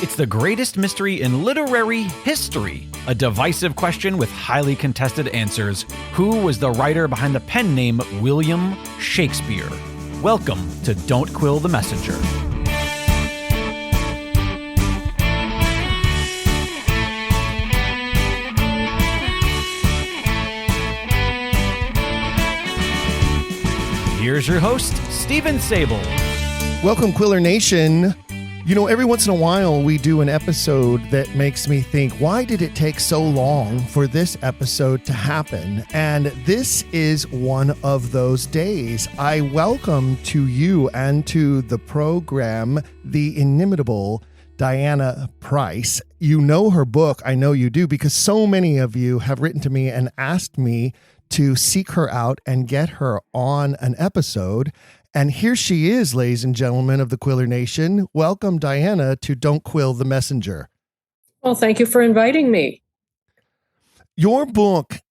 It's the greatest mystery in literary history. A divisive question with highly contested answers. Who was the writer behind the pen name William Shakespeare? Welcome to Don't Quill the Messenger. Here's your host, Stephen Sable. Welcome, Quiller Nation. You know, every once in a while we do an episode that makes me think, why did it take so long for this episode to happen? And this is one of those days. I welcome to you and to the program the inimitable Diana Price. You know her book, I know you do, because so many of you have written to me and asked me to seek her out and get her on an episode. And here she is, ladies and gentlemen of the Quiller Nation. Welcome, Diana, to Don't Quill the Messenger. Well, thank you for inviting me. Your book,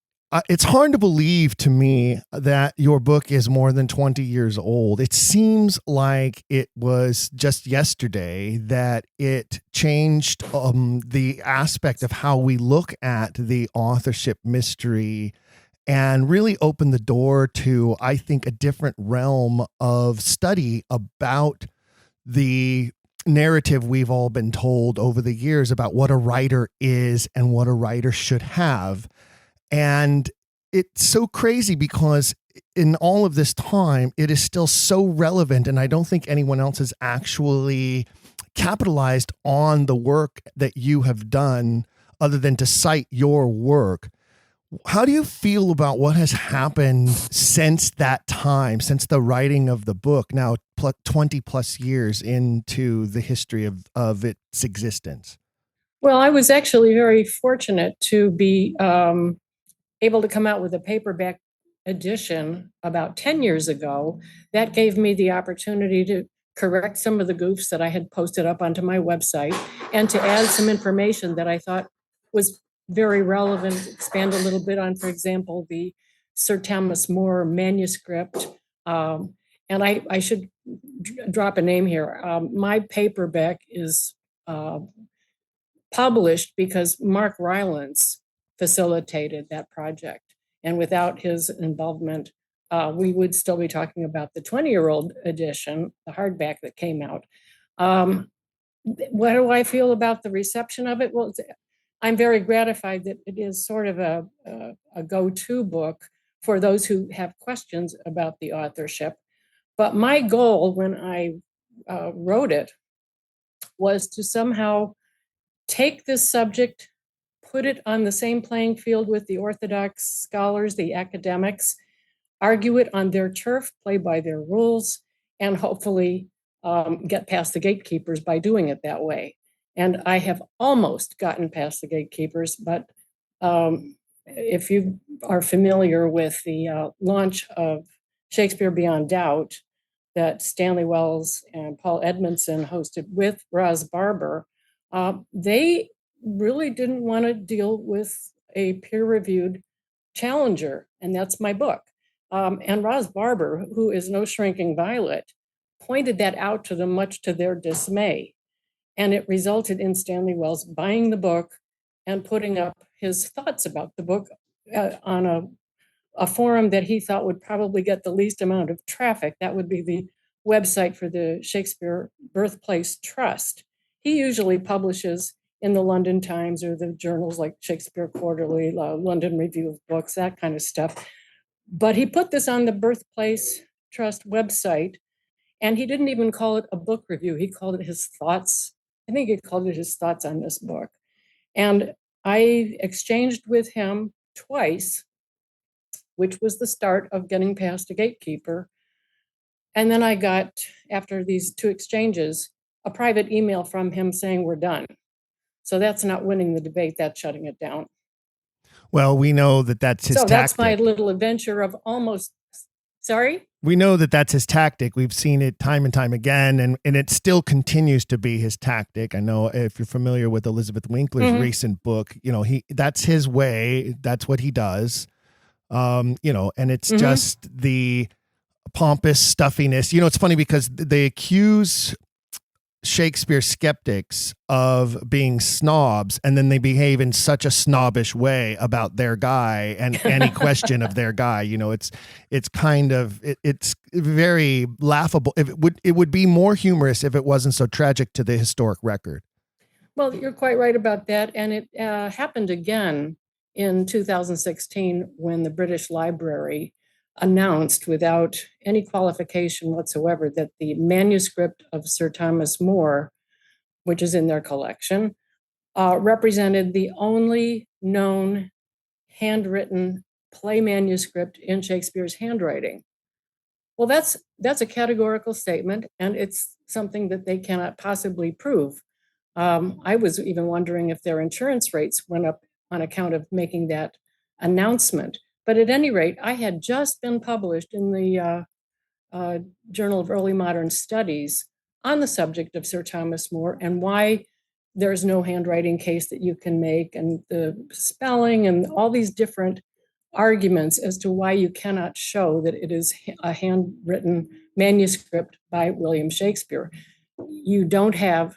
it's hard to believe to me that your book is more than 20 years old. It seems like it was just yesterday that it changed the aspect of how we look at the authorship mystery and really opened the door to, I think, a different realm of study about the narrative we've all been told over the years about what a writer is and what a writer should have. And it's so crazy because in all of this time, it is still so relevant. And I don't think anyone else has actually capitalized on the work that you have done other than to cite your work. How do you feel about what has happened since that time, since the writing of the book, now 20 plus years into the history of its existence? Well, I was actually very fortunate to be able to come out with a paperback edition about 10 years ago. That gave me the opportunity to correct some of the goofs that I had posted up onto my website and to add some information that I thought was very relevant, expand a little bit on, for example, the Sir Thomas More manuscript. And I should drop a name here. My paperback is published because Mark Rylance facilitated that project. And without his involvement, we would still be talking about the 20-year-old edition, the hardback that came out. What do I feel about the reception of it? Well, I'm very gratified that it is sort of a go-to book for those who have questions about the authorship. But my goal when I wrote it was to somehow take this subject, put it on the same playing field with the orthodox scholars, the academics, argue it on their turf, play by their rules, and hopefully get past the gatekeepers by doing it that way. And I have almost gotten past the gatekeepers, but if you are familiar with the launch of Shakespeare Beyond Doubt that Stanley Wells and Paul Edmondson hosted with Roz Barber, they really didn't want to deal with a peer-reviewed challenger, and that's my book. And Roz Barber, who is no shrinking violet, pointed that out to them, much to their dismay. And it resulted in Stanley Wells buying the book and putting up his thoughts about the book on a forum that he thought would probably get the least amount of traffic. That would be the website for the Shakespeare Birthplace Trust. He usually publishes in the London Times or the journals like Shakespeare Quarterly, London Review of Books, that kind of stuff. But he put this on the Birthplace Trust website, and he didn't even call it a book review. He called it his thoughts. I think he called it his thoughts on this book. And I exchanged with him twice, which was the start of getting past a gatekeeper. And then I got, after these two exchanges, a private email from him saying, we're done. So that's not winning the debate, that's shutting it down. Well, we know that that's his tactic. So that's my little adventure of almost, sorry? We know that that's his tactic. We've seen it time and time again, and it still continues to be his tactic. I know if you're familiar with Elizabeth Winkler's recent book, you know, that's his way. That's what he does. You know, and it's just the pompous stuffiness. You know, it's funny because they accuse Shakespeare skeptics of being snobs, and then they behave in such a snobbish way about their guy and any question of their guy. It's kind of it's very laughable. If it would be more humorous if it wasn't so tragic to the historic record. Well, you're quite right about that, and it happened again in 2016 when the British Library announced without any qualification whatsoever that the manuscript of Sir Thomas More, which is in their collection, represented the only known handwritten play manuscript in Shakespeare's handwriting. Well, that's a categorical statement, and it's something that they cannot possibly prove. I was even wondering if their insurance rates went up on account of making that announcement. But at any rate, I had just been published in the Journal of Early Modern Studies on the subject of Sir Thomas More and why there's no handwriting case that you can make, and the spelling and all these different arguments as to why you cannot show that it is a handwritten manuscript by William Shakespeare. You don't have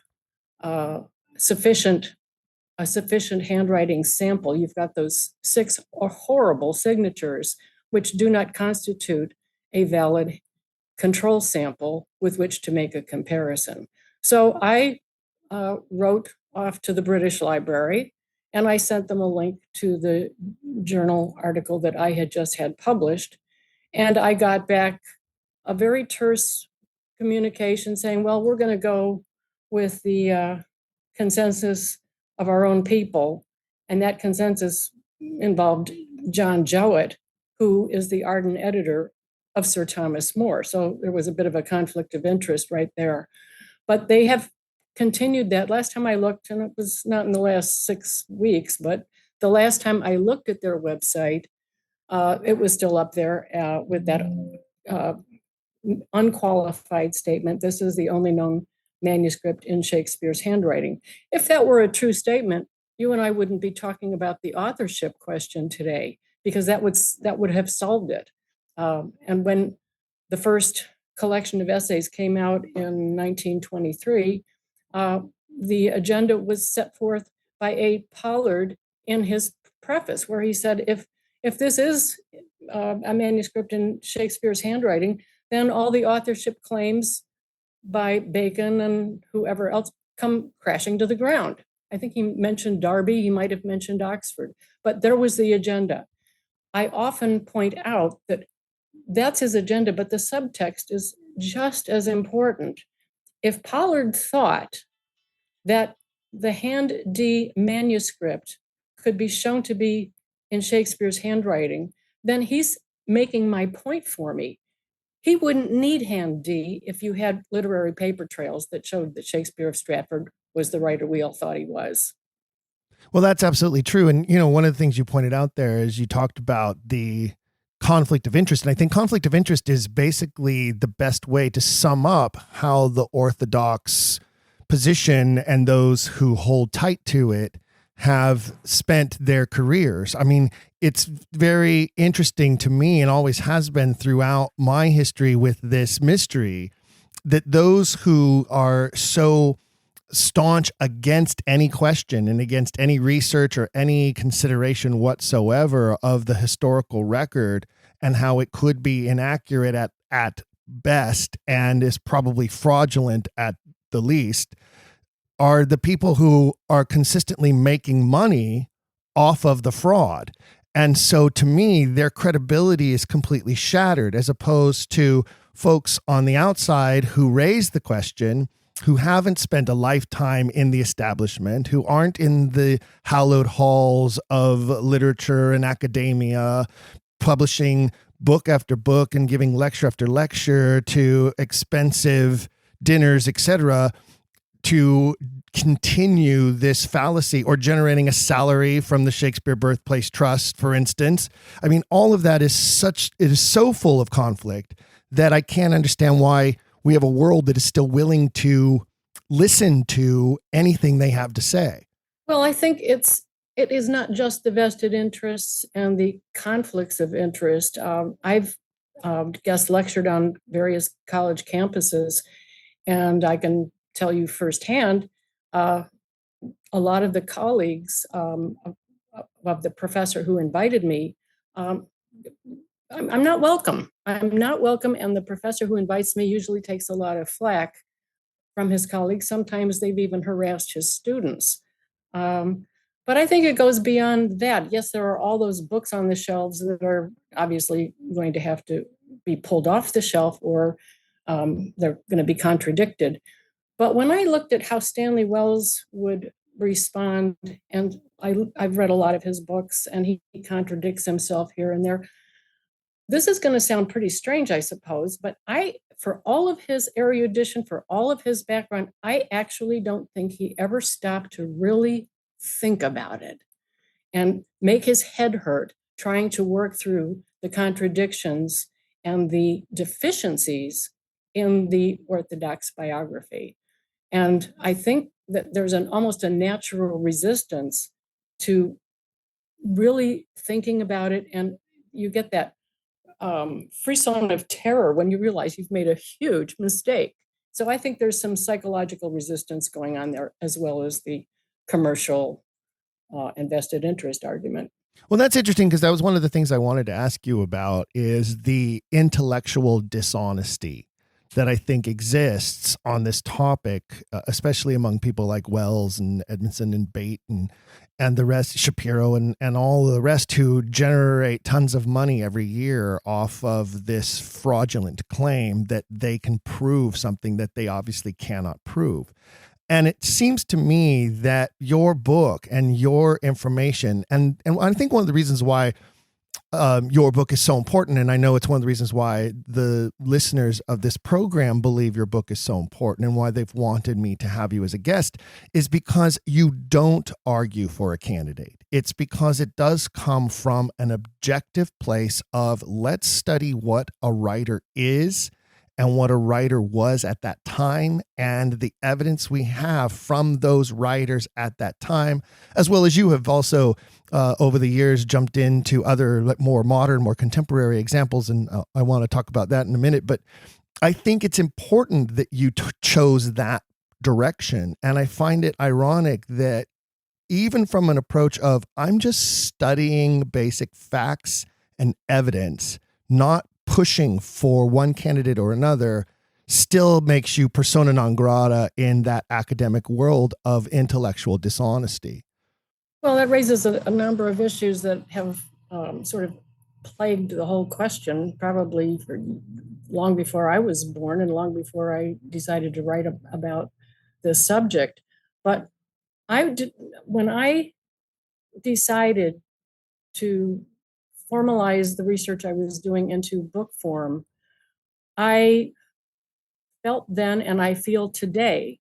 a sufficient handwriting sample. You've got those 6 horrible signatures, which do not constitute a valid control sample with which to make a comparison. So I wrote off to the British Library, and I sent them a link to the journal article that I had just had published. And I got back a very terse communication saying, well, we're going to go with the consensus of our own people. And that consensus involved John Jowett, who is the ardent editor of Sir Thomas More. So there was a bit of a conflict of interest right there. But they have continued that. Last time I looked, and it was not in the last 6 weeks, but the last time I looked at their website, it was still up there with that unqualified statement. This is the only known manuscript in Shakespeare's handwriting. If that were a true statement, you and I wouldn't be talking about the authorship question today, because that would have solved it. And when the first collection of essays came out in 1923, the agenda was set forth by A. Pollard in his preface, where he said, if this is a manuscript in Shakespeare's handwriting, then all the authorship claims by Bacon and whoever else come crashing to the ground. I think he mentioned Darby, he might have mentioned Oxford, but there was the agenda. I often point out that that's his agenda, but the subtext is just as important. If Pollard thought that the Hand D manuscript could be shown to be in Shakespeare's handwriting, then he's making my point for me. He wouldn't need Hand D if you had literary paper trails that showed that Shakespeare of Stratford was the writer we all thought he was. Well, that's absolutely true. And, one of the things you pointed out there is you talked about the conflict of interest. And I think conflict of interest is basically the best way to sum up how the orthodox position and those who hold tight to it have spent their careers. I mean, it's very interesting to me, and always has been throughout my history with this mystery, that those who are so staunch against any question and against any research or any consideration whatsoever of the historical record and how it could be inaccurate at best and is probably fraudulent at the least, are the people who are consistently making money off of the fraud. And so to me, their credibility is completely shattered, as opposed to folks on the outside who raise the question, who haven't spent a lifetime in the establishment, who aren't in the hallowed halls of literature and academia, publishing book after book and giving lecture after lecture to expensive dinners, etc., to continue this fallacy, or generating a salary from the Shakespeare Birthplace Trust, for instance. I mean, all of that it is so full of conflict that I can't understand why we have a world that is still willing to listen to anything they have to say. Well, I think it is not just the vested interests and the conflicts of interest. I've guest lectured on various college campuses, and I can tell you firsthand, a lot of the colleagues of the professor who invited me, I'm not welcome. I'm not welcome. And the professor who invites me usually takes a lot of flack from his colleagues. Sometimes they've even harassed his students. But I think it goes beyond that. Yes, there are all those books on the shelves that are obviously going to have to be pulled off the shelf, or they're going to be contradicted. But when I looked at how Stanley Wells would respond, and I've read a lot of his books, and he contradicts himself here and there. This is going to sound pretty strange, I suppose, but for all of his erudition, for all of his background, I actually don't think he ever stopped to really think about it and make his head hurt trying to work through the contradictions and the deficiencies in the Orthodox biography. And I think that there's almost a natural resistance to really thinking about it, and you get that frisson of terror when you realize you've made a huge mistake. So I think there's some psychological resistance going on there, as well as the commercial invested interest argument. Well, that's interesting, because that was one of the things I wanted to ask you about, is the intellectual dishonesty that I think exists on this topic, especially among people like Wells and Edmondson and Bate and the rest, Shapiro and all the rest, who generate tons of money every year off of this fraudulent claim that they can prove something that they obviously cannot prove. And it seems to me that your book and your information, and I think one of the reasons why your book is so important, and I know it's one of the reasons why the listeners of this program believe your book is so important and why they've wanted me to have you as a guest, is because you don't argue for a candidate. It's because it does come from an objective place of, let's study what a writer is and what a writer was at that time, and the evidence we have from those writers at that time, as well as you have also over the years jumped into other more modern, more contemporary examples, and I want to talk about that in a minute. But I think it's important that you chose that direction, and I find it ironic that even from an approach of, I'm just studying basic facts and evidence, not pushing for one candidate or another, still makes you persona non grata in that academic world of intellectual dishonesty. Well, that raises a number of issues that have sort of plagued the whole question, probably for long before I was born and long before I decided to write about this subject. But when I decided to formalize the research I was doing into book form, I felt then, and I feel today,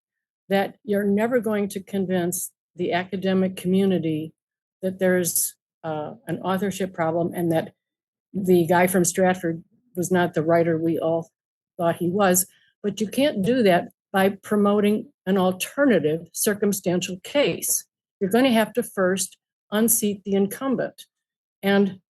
that you're never going to convince the academic community that there's an authorship problem and that the guy from Stratford was not the writer we all thought he was. But you can't do that by promoting an alternative circumstantial case. You're going to have to first unseat the incumbent. And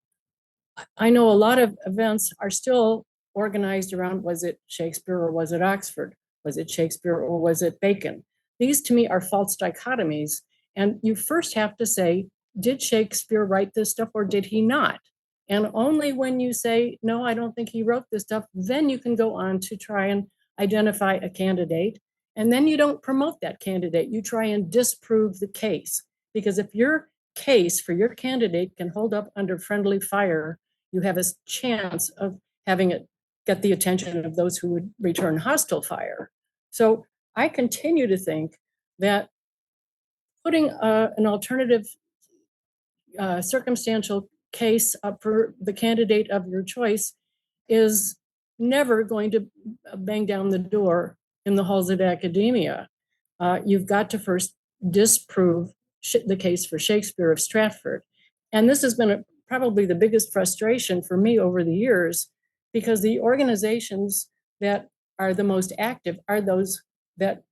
I know a lot of events are still organized around, was it Shakespeare or was it Oxford? Was it Shakespeare or was it Bacon? These to me are false dichotomies. And you first have to say, did Shakespeare write this stuff or did he not? And only when you say, no, I don't think he wrote this stuff, then you can go on to try and identify a candidate. And then you don't promote that candidate. You try and disprove the case. Because if your case for your candidate can hold up under friendly fire, you have a chance of having it get the attention of those who would return hostile fire. So I continue to think that putting an alternative circumstantial case up for the candidate of your choice is never going to bang down the door in the halls of academia. You've got to first disprove the case for Shakespeare of Stratford. And this has been probably the biggest frustration for me over the years, because the organizations that are the most active are those that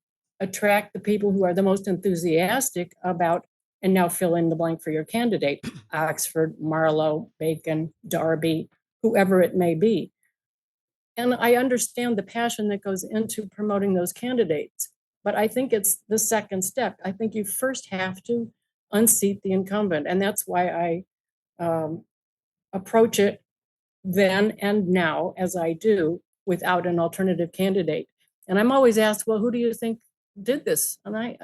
attract the people who are the most enthusiastic about, and now fill in the blank for your candidate, Oxford, Marlowe, Bacon, Darby, whoever it may be. And I understand the passion that goes into promoting those candidates. but I think it's the second step. I think you first have to unseat the incumbent. And that's why I approach it then and now, as I do, without an alternative candidate. And I'm always asked, well, who do you think did this? And I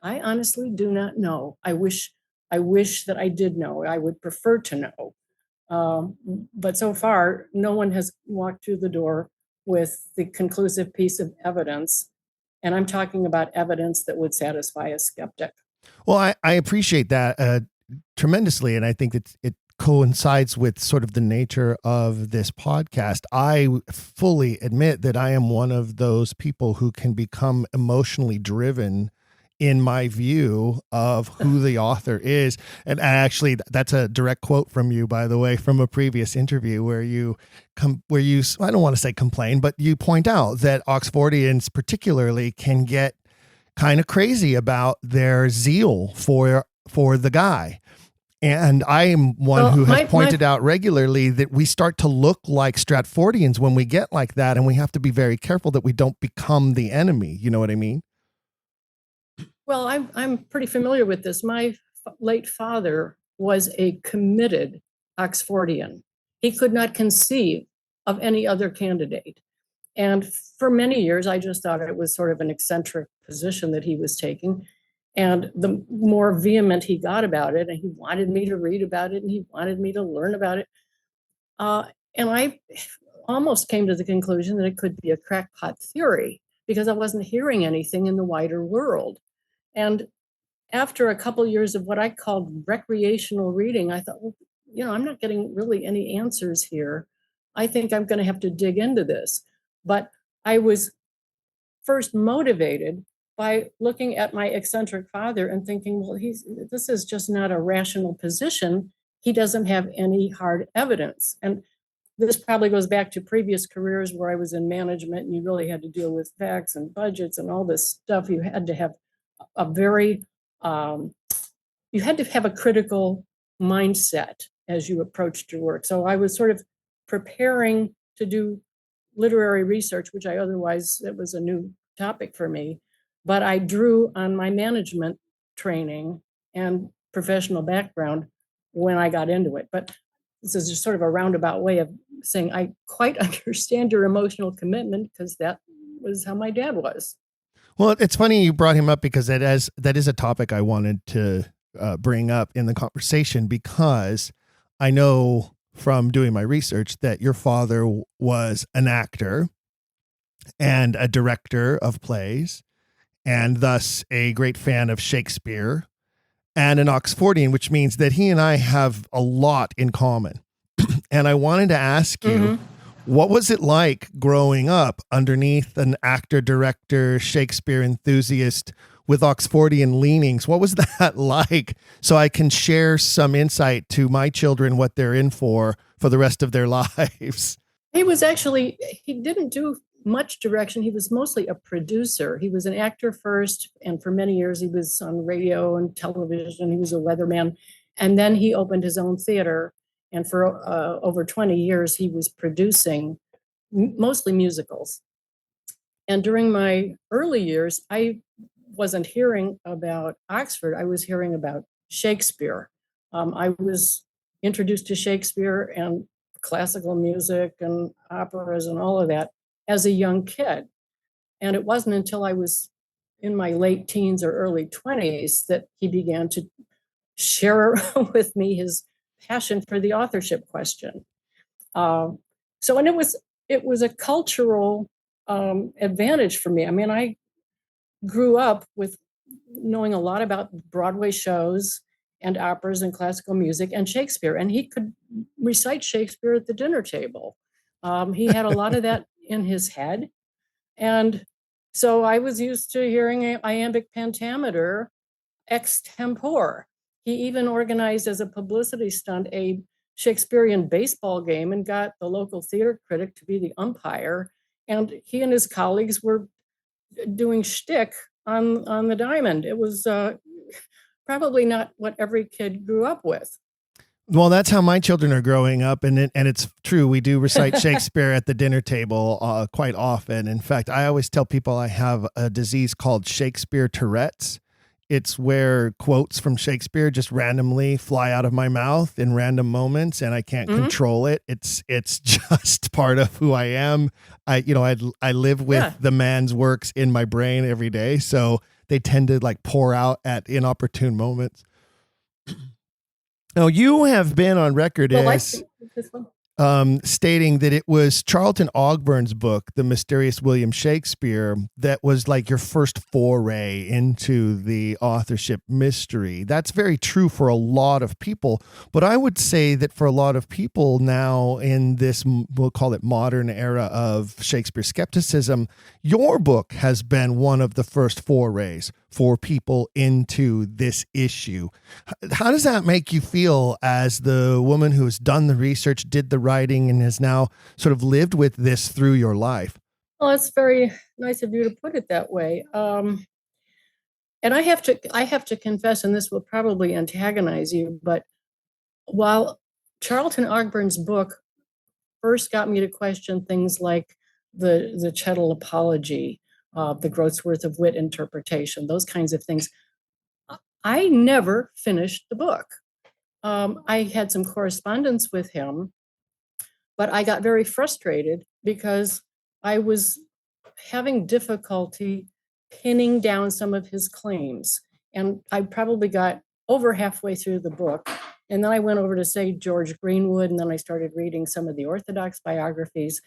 honestly do not know. I wish that I did know. I would prefer to know. But so far, no one has walked through the door with the conclusive piece of evidence. And I'm talking about evidence that would satisfy a skeptic. Well, I appreciate that tremendously. And I think that it coincides with sort of the nature of this podcast. I fully admit that I am one of those people who can become emotionally driven in my view of who the author is. And actually, that's a direct quote from you, by the way, from a previous interview where you I don't want to say complain, but you point out that Oxfordians particularly can get kind of crazy about their zeal for the guy. And I am one who has pointed out regularly that we start to look like Stratfordians when we get like that, and we have to be very careful that we don't become the enemy. You know what I mean? Well, I'm pretty familiar with this. My late father was a committed Oxfordian. He could not conceive of any other candidate. And for many years, I just thought it was sort of an eccentric position that he was taking. And the more vehement he got about it, and he wanted me to read about it, and he wanted me to learn about it. And I almost came to the conclusion that it could be a crackpot theory because I wasn't hearing anything in the wider world. And after a couple of years of what I called recreational reading, I thought, well, I'm not getting really any answers here. I think I'm going to have to dig into this. But I was first motivated by looking at my eccentric father and thinking, well, this is just not a rational position. He doesn't have any hard evidence. And this probably goes back to previous careers where I was in management and you really had to deal with facts and budgets and all this stuff. You had to have you had to have a critical mindset as you approached your work. So I was sort of preparing to do literary research, which it was a new topic for me, but I drew on my management training and professional background when I got into it. But this is just sort of a roundabout way of saying I quite understand your emotional commitment because that was how my dad was. Well, it's funny you brought him up because that is a topic I wanted to bring up in the conversation, because I know from doing my research that your father was an actor and a director of plays, and thus a great fan of Shakespeare and an Oxfordian, which means that he and I have a lot in common. And I wanted to ask you, what was it like growing up underneath an actor, director, Shakespeare enthusiast with Oxfordian leanings? What was that like? So I can share some insight to my children, what they're in for the rest of their lives. He didn't do much direction. He was mostly a producer. He was an actor first, and for many years he was on radio and television. He was a weatherman. And then he opened his own theater. And for over 20 years, he was producing mostly musicals. And during my early years, I wasn't hearing about Oxford. I was hearing about Shakespeare. I was introduced to Shakespeare and classical music and operas and all of that as a young kid. And it wasn't until I was in my late teens or early 20s that he began to share with me his passion for the authorship question. And it was a cultural advantage for me. I mean, I grew up with knowing a lot about Broadway shows and operas and classical music and Shakespeare, and he could recite Shakespeare at the dinner table. He had a lot of that in his head. And so I was used to hearing iambic pentameter extempore. He even organized as a publicity stunt a Shakespearean baseball game and got the local theater critic to be the umpire. And he and his colleagues were doing shtick on the diamond. It was probably not what every kid grew up with. Well, that's how my children are growing up, and it's true. We do recite Shakespeare at the dinner table quite often. In fact, I always tell people I have a disease called Shakespeare Tourette's. It's where quotes from Shakespeare just randomly fly out of my mouth in random moments, and I can't control it. It's just part of who I am. I live with the man's works in my brain every day, so they tend to like pour out at inopportune moments. Now, you have been on record as stating that it was Charlton Ogburn's book, The Mysterious William Shakespeare, that was like your first foray into the authorship mystery. That's very true for a lot of people. But I would say that for a lot of people now in this, we'll call it modern era of Shakespeare skepticism, your book has been one of the first forays for people into this issue. How does that make you feel as the woman who has done the research, did the writing, and has now sort of lived with this through your life? Well, it's very nice of you to put it that way. And I have to confess, and this will probably antagonize you, but while Charlton Ogburn's book first got me to question things like the Chettle apology, the Groatsworth of Wit interpretation, those kinds of things, I never finished the book. I had some correspondence with him, but I got very frustrated because I was having difficulty pinning down some of his claims. And I probably got over halfway through the book. And then I went over to, say, George Greenwood, and then I started reading some of the Orthodox biographies,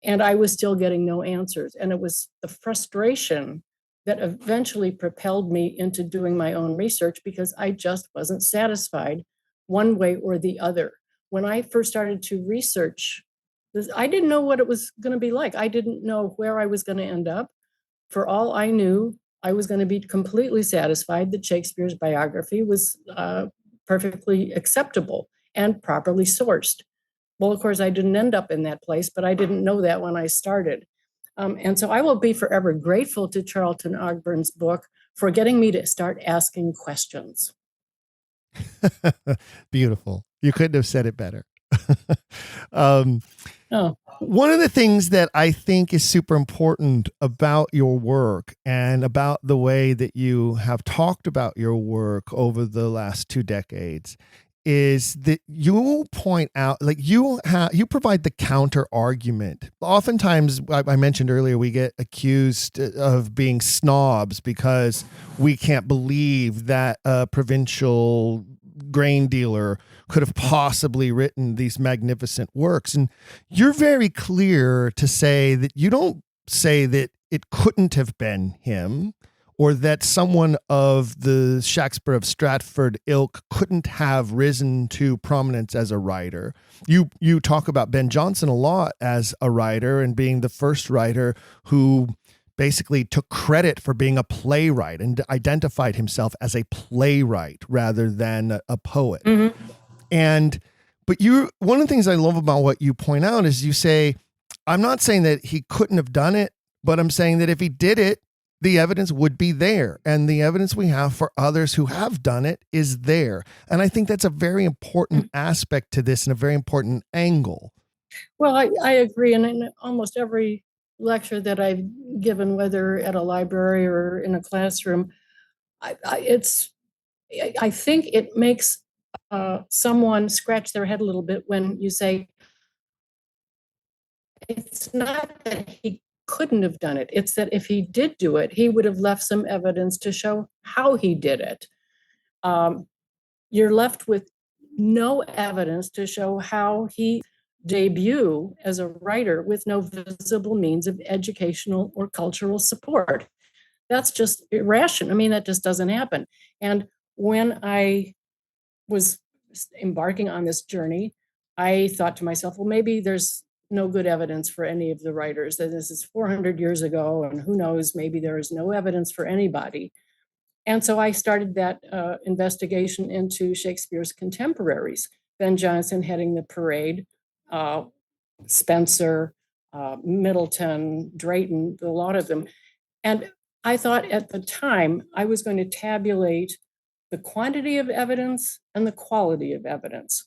and I was still getting no answers. And it was the frustration that eventually propelled me into doing my own research, because I just wasn't satisfied one way or the other. When I first started to research this, I didn't know what it was going to be like. I didn't know where I was going to end up. For all I knew, I was going to be completely satisfied that Shakespeare's biography was perfectly acceptable and properly sourced. Well, of course, I didn't end up in that place, but I didn't know that when I started. And so I will be forever grateful to Charlton Ogburn's book for getting me to start asking questions. Beautiful. You couldn't have said it better. One of the things that I think is super important about your work and about the way that you have talked about your work over the last 2 decades is that you point out, like you provide the counter argument. Oftentimes, I mentioned earlier, we get accused of being snobs because we can't believe that a provincial grain dealer could have possibly written these magnificent works. And you're very clear to say that you don't say that it couldn't have been him, or that someone of the Shakespeare of Stratford ilk couldn't have risen to prominence as a writer. You talk about Ben Jonson a lot as a writer and being the first writer who basically took credit for being a playwright and identified himself as a playwright rather than a poet. Mm-hmm. But one of the things I love about what you point out is you say, I'm not saying that he couldn't have done it, but I'm saying that if he did it, the evidence would be there. And the evidence we have for others who have done it is there. And I think that's a very important aspect to this and a very important angle. Well, I agree. And in almost every lecture that I've given, whether at a library or in a classroom, I think it makes someone scratch their head a little bit when you say, it's not that he couldn't have done it. It's that if he did do it, he would have left some evidence to show how he did it. You're left with no evidence to show how he debut as a writer with no visible means of educational or cultural support. That's just irrational. I mean, that just doesn't happen. And when I was embarking on this journey, I thought to myself, well, maybe there's no good evidence for any of the writers. That this is 400 years ago, and who knows, maybe there is no evidence for anybody. And so I started that investigation into Shakespeare's contemporaries, Ben Jonson heading the parade, Spencer, Middleton, Drayton, a lot of them. And I thought at the time I was going to tabulate the quantity of evidence and the quality of evidence.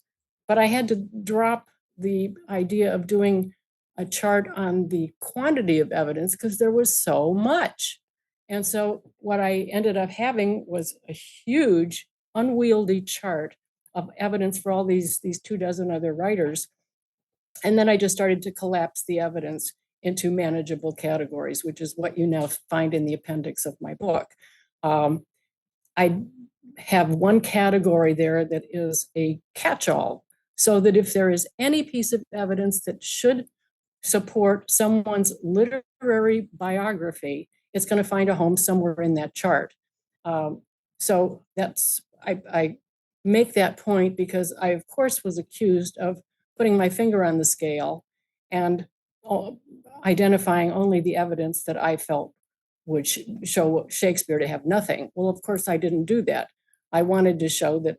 but I had to drop the idea of doing a chart on the quantity of evidence because there was so much. And so what I ended up having was a huge, unwieldy chart of evidence for all these 24 other writers. And then I just started to collapse the evidence into manageable categories, which is what you now find in the appendix of my book. I have one category there that is a catch-all, so that if there is any piece of evidence that should support someone's literary biography, it's going to find a home somewhere in that chart. So that's, I make that point because I, of course, was accused of putting my finger on the scale and identifying only the evidence that I felt would show Shakespeare to have nothing. Well, of course, I didn't do that. I wanted to show that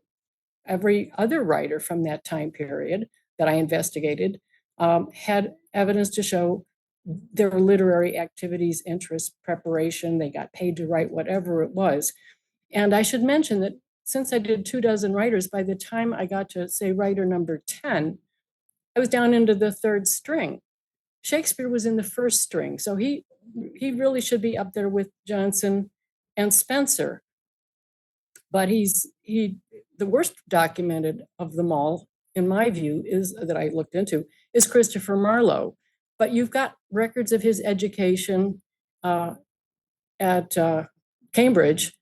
every other writer from that time period that I investigated had evidence to show their literary activities, interests, preparation. They got paid to write whatever it was. And I should mention that since I did 24 writers, by the time I got to, say, writer number 10, I was down into the third string. Shakespeare was in the first string, so he really should be up there with Johnson and Spencer. But the worst documented of them all, in my view, is that I looked into, is Christopher Marlowe. But you've got records of his education at Cambridge,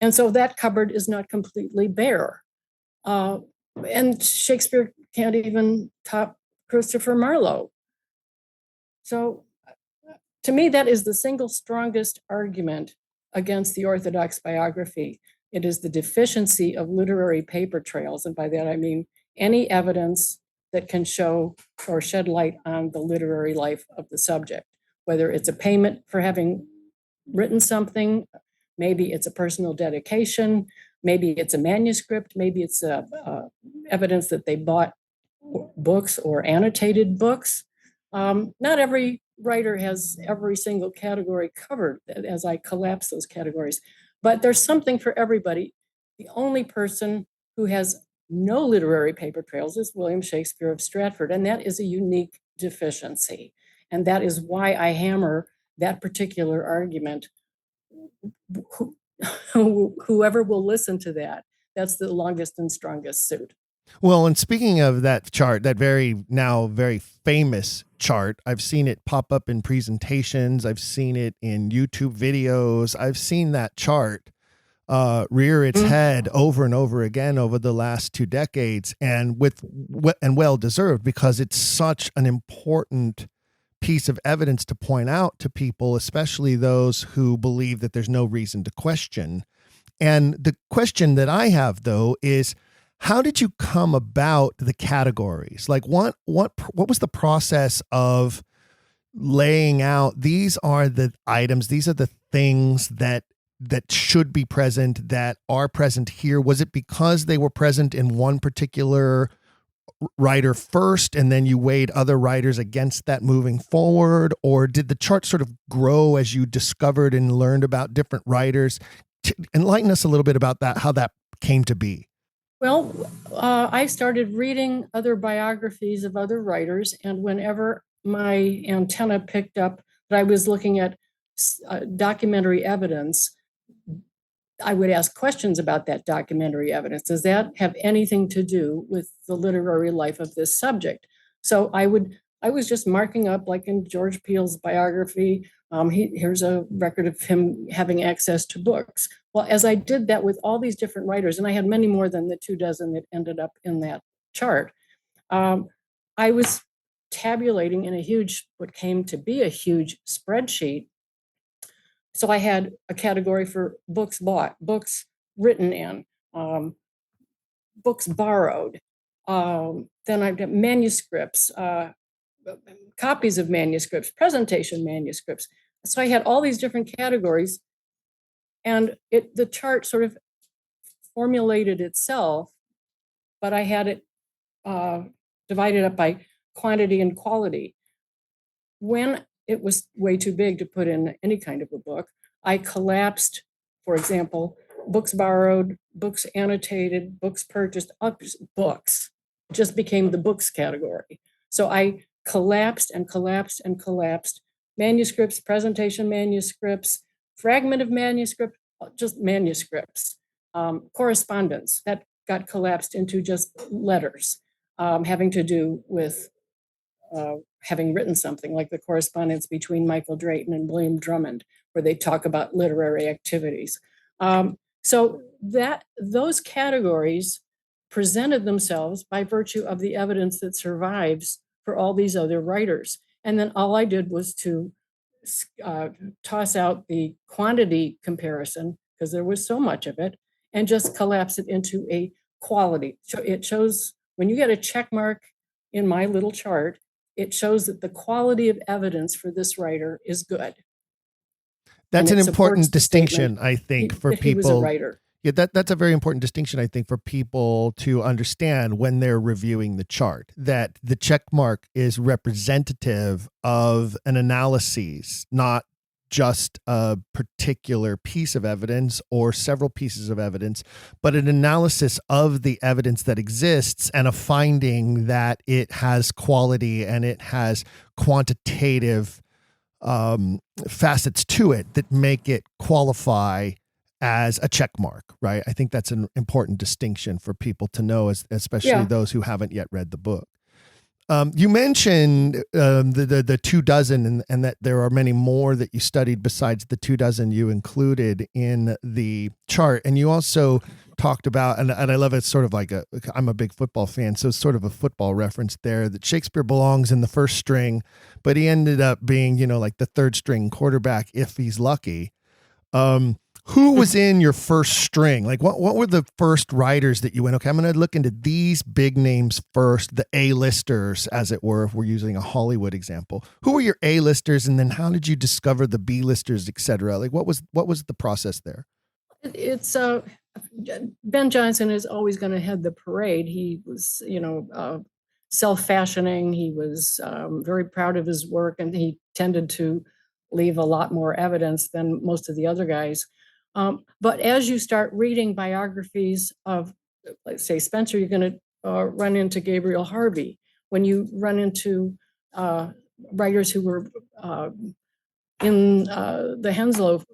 and so that cupboard is not completely bare. And Shakespeare can't even top Christopher Marlowe. So to me, that is the single strongest argument against the orthodox biography. It is the deficiency of literary paper trails. And by that, I mean any evidence that can show or shed light on the literary life of the subject, whether it's a payment for having written something, maybe it's a personal dedication, maybe it's a manuscript, maybe it's evidence that they bought books or annotated books. Not every writer has every single category covered as I collapse those categories, but there's something for everybody. The only person who has no literary paper trails is William Shakespeare of Stratford, and that is a unique deficiency. And that is why I hammer that particular argument. Whoever will listen to that, that's the longest and strongest suit. Well, and speaking of that chart, that now very famous chart, I've seen it pop up in presentations. I've seen it in YouTube videos. I've seen that chart rear its head over and over again over the last 2 decades, and well deserved, because it's such an important piece of evidence to point out to people, especially those who believe that there's no reason to question. And the question that I have, though, is, how did you come about the categories? Like, what was the process of laying out, these are the items, these are the things that should be present, that are present here? Was it because they were present in one particular writer first, and then you weighed other writers against that moving forward? Or did the chart sort of grow as you discovered and learned about different writers? Enlighten us a little bit about that, how that came to be. Well, I started reading other biographies of other writers, and whenever my antenna picked up that I was looking at documentary evidence, I would ask questions about that documentary evidence. Does that have anything to do with the literary life of this subject? So I was just marking up, like in George Peele's biography, here's a record of him having access to books. Well, as I did that with all these different writers, and I had many more than the 24 that ended up in that chart, I was tabulating in what came to be a huge spreadsheet. So I had a category for books bought, books written in, books borrowed. Then I've got manuscripts, copies of manuscripts, presentation manuscripts. So I had all these different categories, and the chart sort of formulated itself, but I had it divided up by quantity and quality. When it was way too big to put in any kind of a book, I collapsed, for example, books borrowed, books annotated, books purchased, books. just became the books category. So I collapsed and collapsed and collapsed manuscripts, presentation manuscripts, fragment of manuscript, just manuscripts, correspondence that got collapsed into just letters having to do with having written something, like the correspondence between Michael Drayton and William Drummond, where they talk about literary activities. So that those categories presented themselves by virtue of the evidence that survives for all these other writers. And then all I did was to toss out the quantity comparison, because there was so much of it, and just collapse it into a quality. So it shows, when you get a check mark in my little chart, it shows that the quality of evidence for this writer is good. That's an important distinction, I think, for people. He was a writer. Yeah, that's a very important distinction, I think, for people to understand when they're reviewing the chart, that the check mark is representative of an analysis, not just a particular piece of evidence or several pieces of evidence, but an analysis of the evidence that exists and a finding that it has quality and it has quantitative facets to it that make it qualify as a check mark, right? I think that's an important distinction for people to know, especially those who haven't yet read the book. You mentioned the 24, and that there are many more that you studied besides the 24 you included in the chart. And you also talked about, and I love it, sort of like I'm a big football fan, so it's sort of a football reference there, that Shakespeare belongs in the first string, but he ended up being, like the third string quarterback if he's lucky. Who was in your first string? Like what were the first writers that you went, okay, I'm going to look into these big names first, the A-listers, as it were, if we're using a Hollywood example. Who were your A-listers, and then how did you discover the B-listers, et cetera? Like what was the process there? It's Ben Jonson is always going to head the parade. He was, self-fashioning. He was very proud of his work, and he tended to leave a lot more evidence than most of the other guys. But as you start reading biographies of, let's say, Spencer, you're going to run into Gabriel Harvey. When you run into writers who were in the Henslow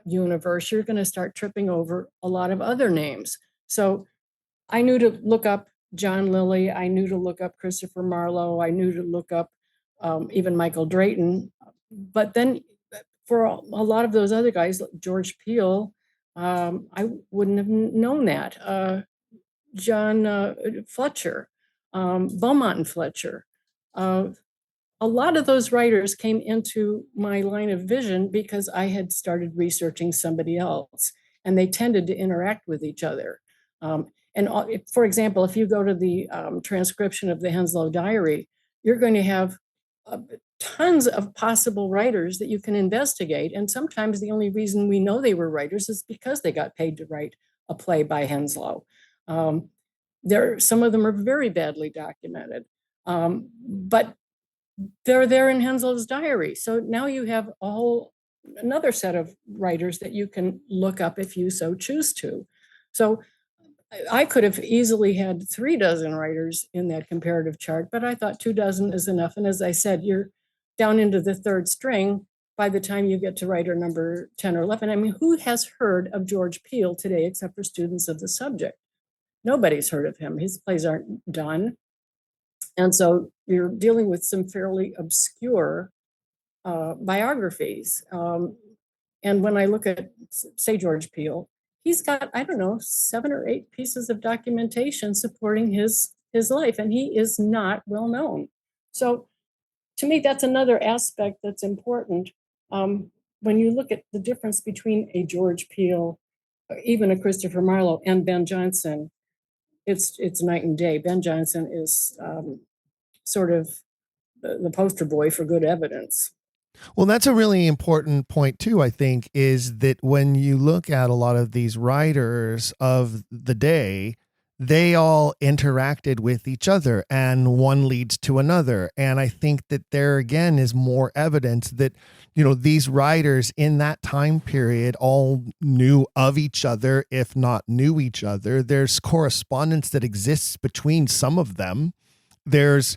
universe, you're going to start tripping over a lot of other names. So I knew to look up John Lilly. I knew to look up Christopher Marlowe. I knew to look up even Michael Drayton. But then for a lot of those other guys, like George Peele, I wouldn't have known that. John Fletcher, Beaumont and Fletcher. A lot of those writers came into my line of vision because I had started researching somebody else, and they tended to interact with each other. For example, if you go to the transcription of the Henslow Diary, you're going to have tons of possible writers that you can investigate. And sometimes the only reason we know they were writers is because they got paid to write a play by Henslow. Some of them are very badly documented, but they're there in Henslow's diary. So now you have another set of writers that you can look up if you so choose to. So I could have easily had 36 writers in that comparative chart, but I thought 24 is enough. And as I said, you're down into the third string by the time you get to writer number 10 or 11. I mean, who has heard of George Peele today except for students of the subject? Nobody's heard of him. His plays aren't done. And so you're dealing with some fairly obscure biographies. And when I look at, say, George Peele, he's got, 7 or 8 pieces of documentation supporting his life, and he is not well known. So to me, that's another aspect that's important. When you look at the difference between a George Peele, even a Christopher Marlowe, and Ben Jonson, it's night and day. Ben Jonson is sort of the poster boy for good evidence. Well, that's a really important point too, I think, is that when you look at a lot of these writers of the day, they all interacted with each other, and one leads to another. And I think that there again is more evidence that, these writers in that time period all knew of each other, if not knew each other. There's correspondence that exists between some of them. There's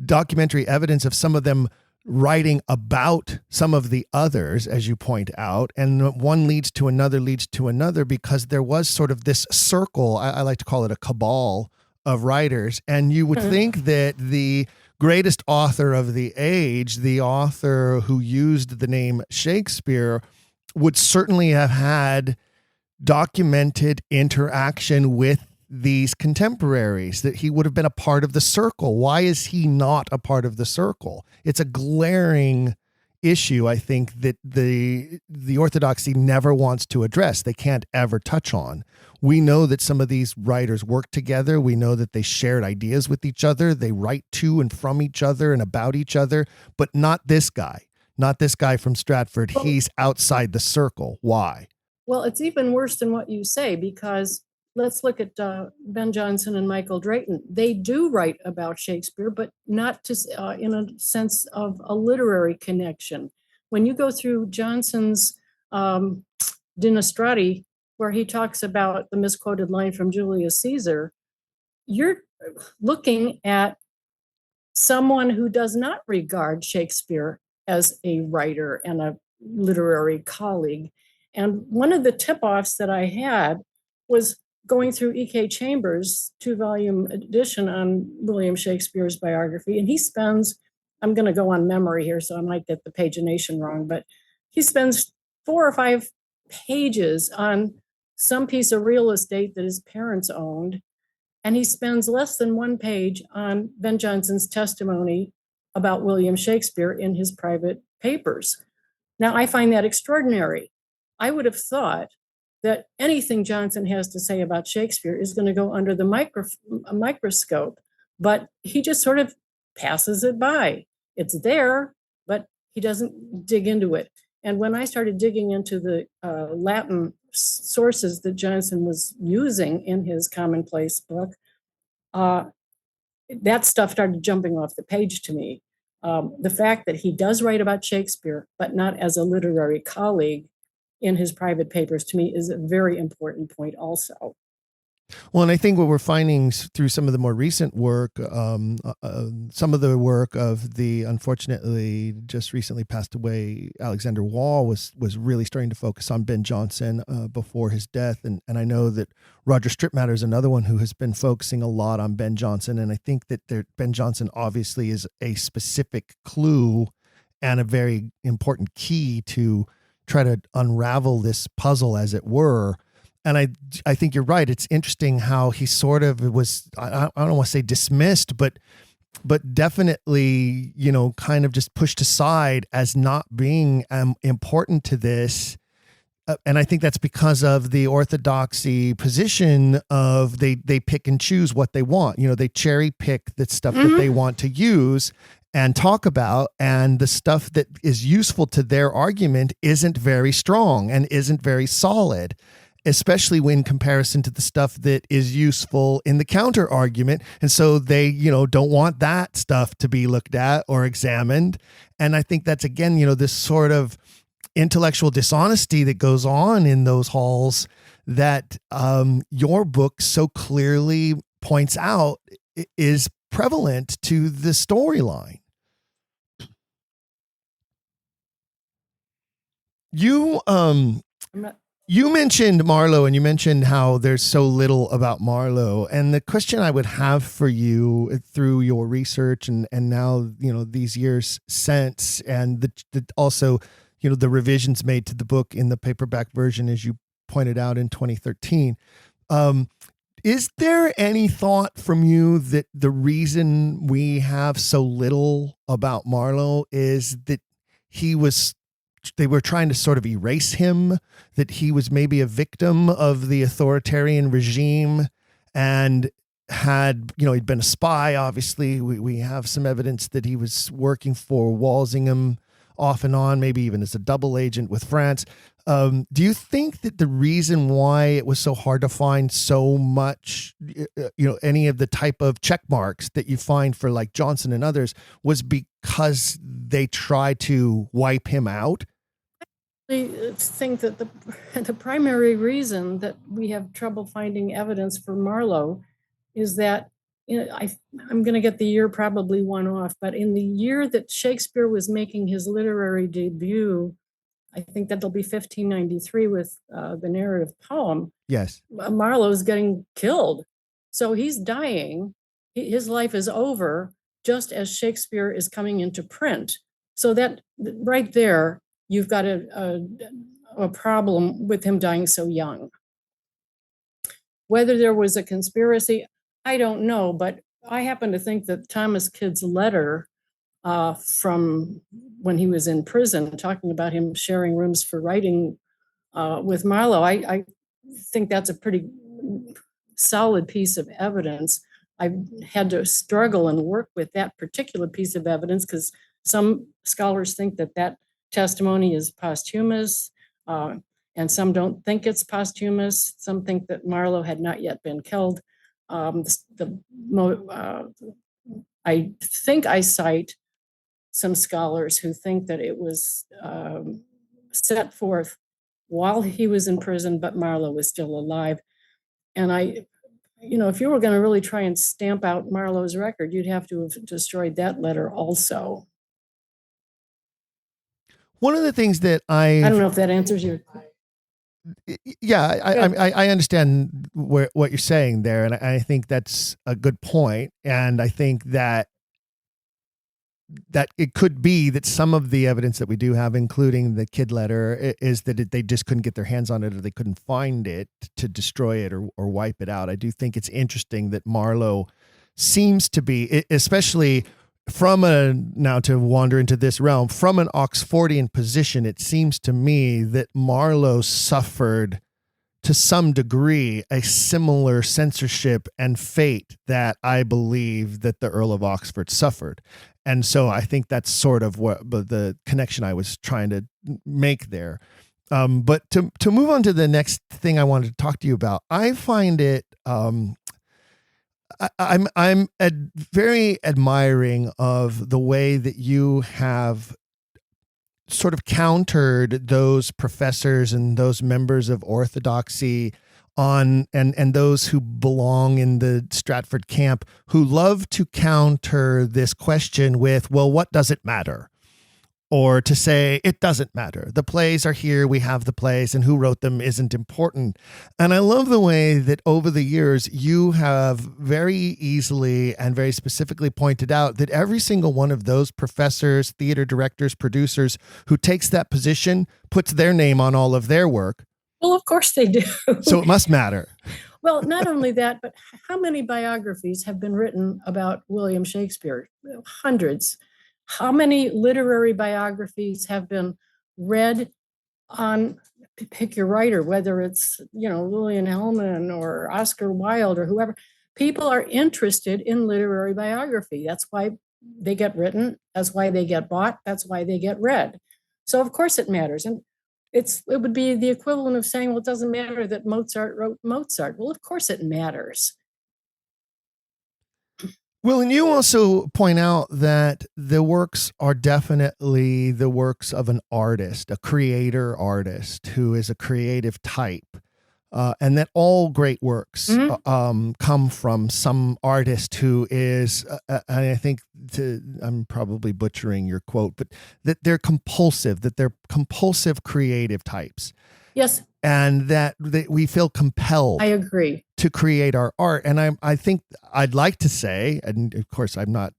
documentary evidence of some of them writing about some of the others, as you point out, and one leads to another because there was sort of this circle, I like to call it a cabal of writers. And you would think that the greatest author of the age, the author who used the name Shakespeare, would certainly have had documented interaction with these contemporaries, that he would have been a part of the circle. Why is he not a part of the circle? It's a glaring issue, I think, that the orthodoxy never wants to address. They can't ever touch on. We know that some of these writers work together. We know that they shared ideas with each other. They write to and from each other and about each other, but not this guy from Stratford. He's outside the circle. Why? Well, it's even worse than what you say, because let's look at Ben Jonson and Michael Drayton. They do write about Shakespeare, but not to, in a sense of a literary connection. When you go through Johnson's Dinostrati, where he talks about the misquoted line from Julius Caesar, you're looking at someone who does not regard Shakespeare as a writer and a literary colleague. And one of the tip-offs that I had was going through E.K. Chambers' 2-volume edition on William Shakespeare's biography. And he spends, I'm going to go on memory here, so I might get the pagination wrong, but he spends 4 or 5 pages on some piece of real estate that his parents owned. And he spends less than 1 page on Ben Jonson's testimony about William Shakespeare in his private papers. Now, I find that extraordinary. I would have thought that anything Jonson has to say about Shakespeare is going to go under the microscope, but he just sort of passes it by. It's there, but he doesn't dig into it. And when I started digging into the Latin sources that Jonson was using in his commonplace book, that stuff started jumping off the page to me. The fact that he does write about Shakespeare, but not as a literary colleague in his private papers, to me is a very important point also. Well, and I think what we're finding through some of the more recent work, some of the work of the unfortunately just recently passed away Alexander Wall was really starting to focus on Ben Jonson before his death. And I know that Roger Strittmatter is another one who has been focusing a lot on Ben Jonson. And I think that Ben Jonson obviously is a specific clue and a very important key to try to unravel this puzzle, as it were. And I think you're right. It's interesting how he sort of was, I don't want to say dismissed, but definitely, kind of just pushed aside as not being important to this. And I think that's because of the orthodoxy position of they pick and choose what they want. They cherry pick the stuff that they want to use and talk about, and the stuff that is useful to their argument isn't very strong and isn't very solid, especially when comparison to the stuff that is useful in the counter argument. And so they, don't want that stuff to be looked at or examined. And I think that's, again, this sort of intellectual dishonesty that goes on in those halls that your book so clearly points out is prevalent to the storyline. You mentioned Marlowe, and you mentioned how there's so little about Marlowe. And the question I would have for you through your research and now, these years since, and also, the revisions made to the book in the paperback version, as you pointed out in 2013, is there any thought from you that the reason we have so little about Marlowe is that they were trying to sort of erase him, that he was maybe a victim of the authoritarian regime and had, he'd been a spy. Obviously, we have some evidence that he was working for Walsingham off and on, maybe even as a double agent with France. Do you think that the reason why it was so hard to find so much, any of the type of check marks that you find for like Johnson and others was because they tried to wipe him out? I think that the primary reason that we have trouble finding evidence for Marlowe is that, I'm going to get the year probably one off, but in the year that Shakespeare was making his literary debut, I think that'll be 1593 with the narrative poem. Yes. Marlowe's getting killed. So he's dying. His life is over just as Shakespeare is coming into print. So that right there, you've got a problem with him dying so young. Whether there was a conspiracy, I don't know, but I happen to think that Thomas Kidd's letter from when he was in prison, talking about him sharing rooms for writing with Marlowe, I think that's a pretty solid piece of evidence. I've had to struggle and work with that particular piece of evidence because some scholars think that testimony is posthumous, and some don't think it's posthumous. Some think that Marlowe had not yet been killed. I think I cite some scholars who think that it was set forth while he was in prison, but Marlowe was still alive. And if you were going to really try and stamp out Marlowe's record, you'd have to have destroyed that letter also. One of the things that I don't know if that answers your question. Yeah, I understand what you're saying there, and I think that's a good point. And I think that it could be that some of the evidence that we do have, including the Kidd letter, is that they just couldn't get their hands on it, or they couldn't find it to destroy it or wipe it out. I do think it's interesting that Marlowe seems to be, especially now to wander into this realm, from an Oxfordian position, it seems to me that Marlowe suffered to some degree a similar censorship and fate that I believe that the Earl of Oxford suffered. And so I think that's sort of what the connection I was trying to make there. But to move on to the next thing I wanted to talk to you about, I find it, I'm very admiring of the way that you have sort of countered those professors and those members of orthodoxy and those who belong in the Stratford camp who love to counter this question with, well, what does it matter? Or to say, it doesn't matter. The plays are here. We have the plays, and who wrote them isn't important. And I love the way that over the years, you have very easily and very specifically pointed out that every single one of those professors, theater directors, producers who takes that position puts their name on all of their work. Well, of course they do. So it must matter. Well, not only that, but how many biographies have been written about William Shakespeare? Hundreds. How many literary biographies have been read on, pick your writer, whether it's, Lillian Hellman or Oscar Wilde or whoever. People are interested in literary biography. That's why they get written. That's why they get bought. That's why they get read. So of course it matters. And it would be the equivalent of saying, well, it doesn't matter that Mozart wrote Mozart. Well, of course it matters. Well, and you also point out that the works are definitely the works of an artist, a creator artist who is a creative type, and that all great works come from some artist who is, and I think I'm probably butchering your quote, but that they're compulsive creative types. Yes. And that we feel compelled. I agree. To create our art. And I think I'd like to say, and of course I'm not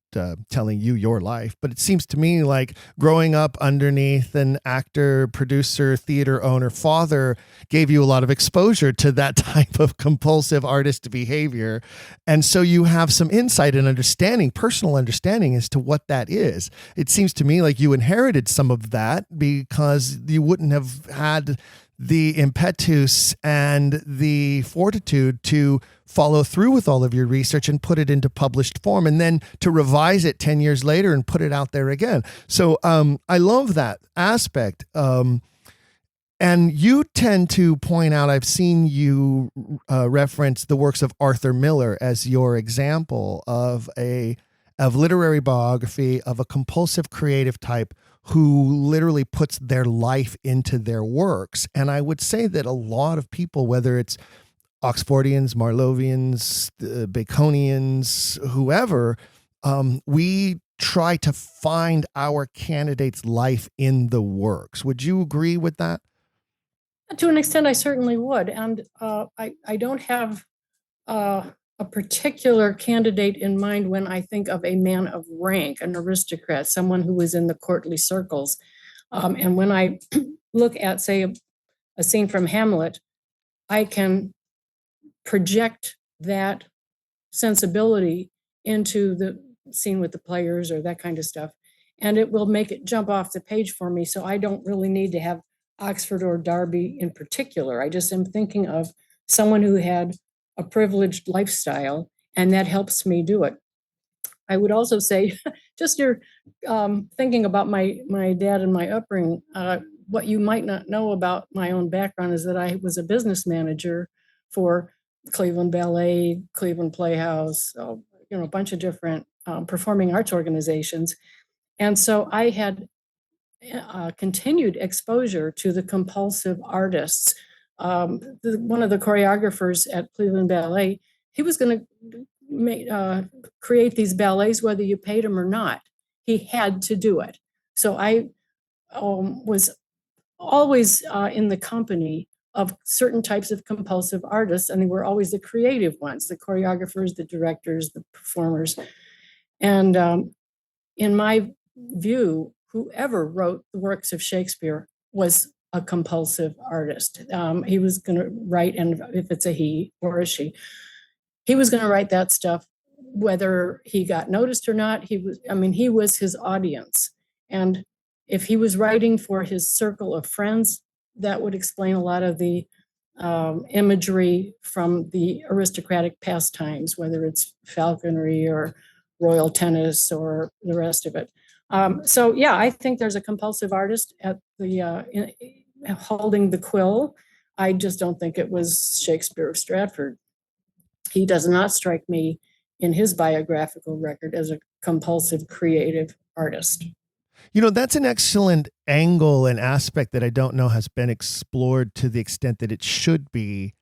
telling you your life, but it seems to me like growing up underneath an actor, producer, theater owner, father gave you a lot of exposure to that type of compulsive artist behavior. And so you have some insight and understanding, personal understanding as to what that is. It seems to me like you inherited some of that because you wouldn't have had the impetus and the fortitude to follow through with all of your research and put it into published form, and then to revise it 10 years later and put it out there again. So I love that aspect. And you tend to point out, I've seen you reference the works of Arthur Miller as your example of literary biography of a compulsive creative type who literally puts their life into their works. And I would say that a lot of people, whether it's Oxfordians, Marlovians, Baconians, whoever, we try to find our candidate's life in the works. Would you agree with that? To an extent, I certainly would. And I don't have a particular candidate in mind when I think of a man of rank, an aristocrat, someone who was in the courtly circles. And when I look at, say, a scene from Hamlet, I can project that sensibility into the scene with the players or that kind of stuff. And it will make it jump off the page for me. So I don't really need to have Oxford or Derby in particular. I just am thinking of someone who had a privileged lifestyle, and that helps me do it. I would also say, just your thinking about my dad and my upbringing, what you might not know about my own background is that I was a business manager for Cleveland Ballet, Cleveland Playhouse, a bunch of different performing arts organizations. And so I had continued exposure to the compulsive artists. One of the choreographers at Cleveland Ballet, he was going to create these ballets whether you paid him or not. He had to do it. So I was always in the company of certain types of compulsive artists, and they were always the creative ones, the choreographers, the directors, the performers. And in my view, whoever wrote the works of Shakespeare was a compulsive artist. He was going to write, and if it's a he or a she, he was going to write that stuff, whether he got noticed or not. He was his audience. And if he was writing for his circle of friends, that would explain a lot of the imagery from the aristocratic pastimes, whether it's falconry or royal tennis or the rest of it. So yeah, I think there's a compulsive artist at the holding the quill. I just don't think it was Shakespeare of Stratford. He does not strike me in his biographical record as a compulsive creative artist. That's an excellent angle and aspect that I don't know has been explored to the extent that it should be.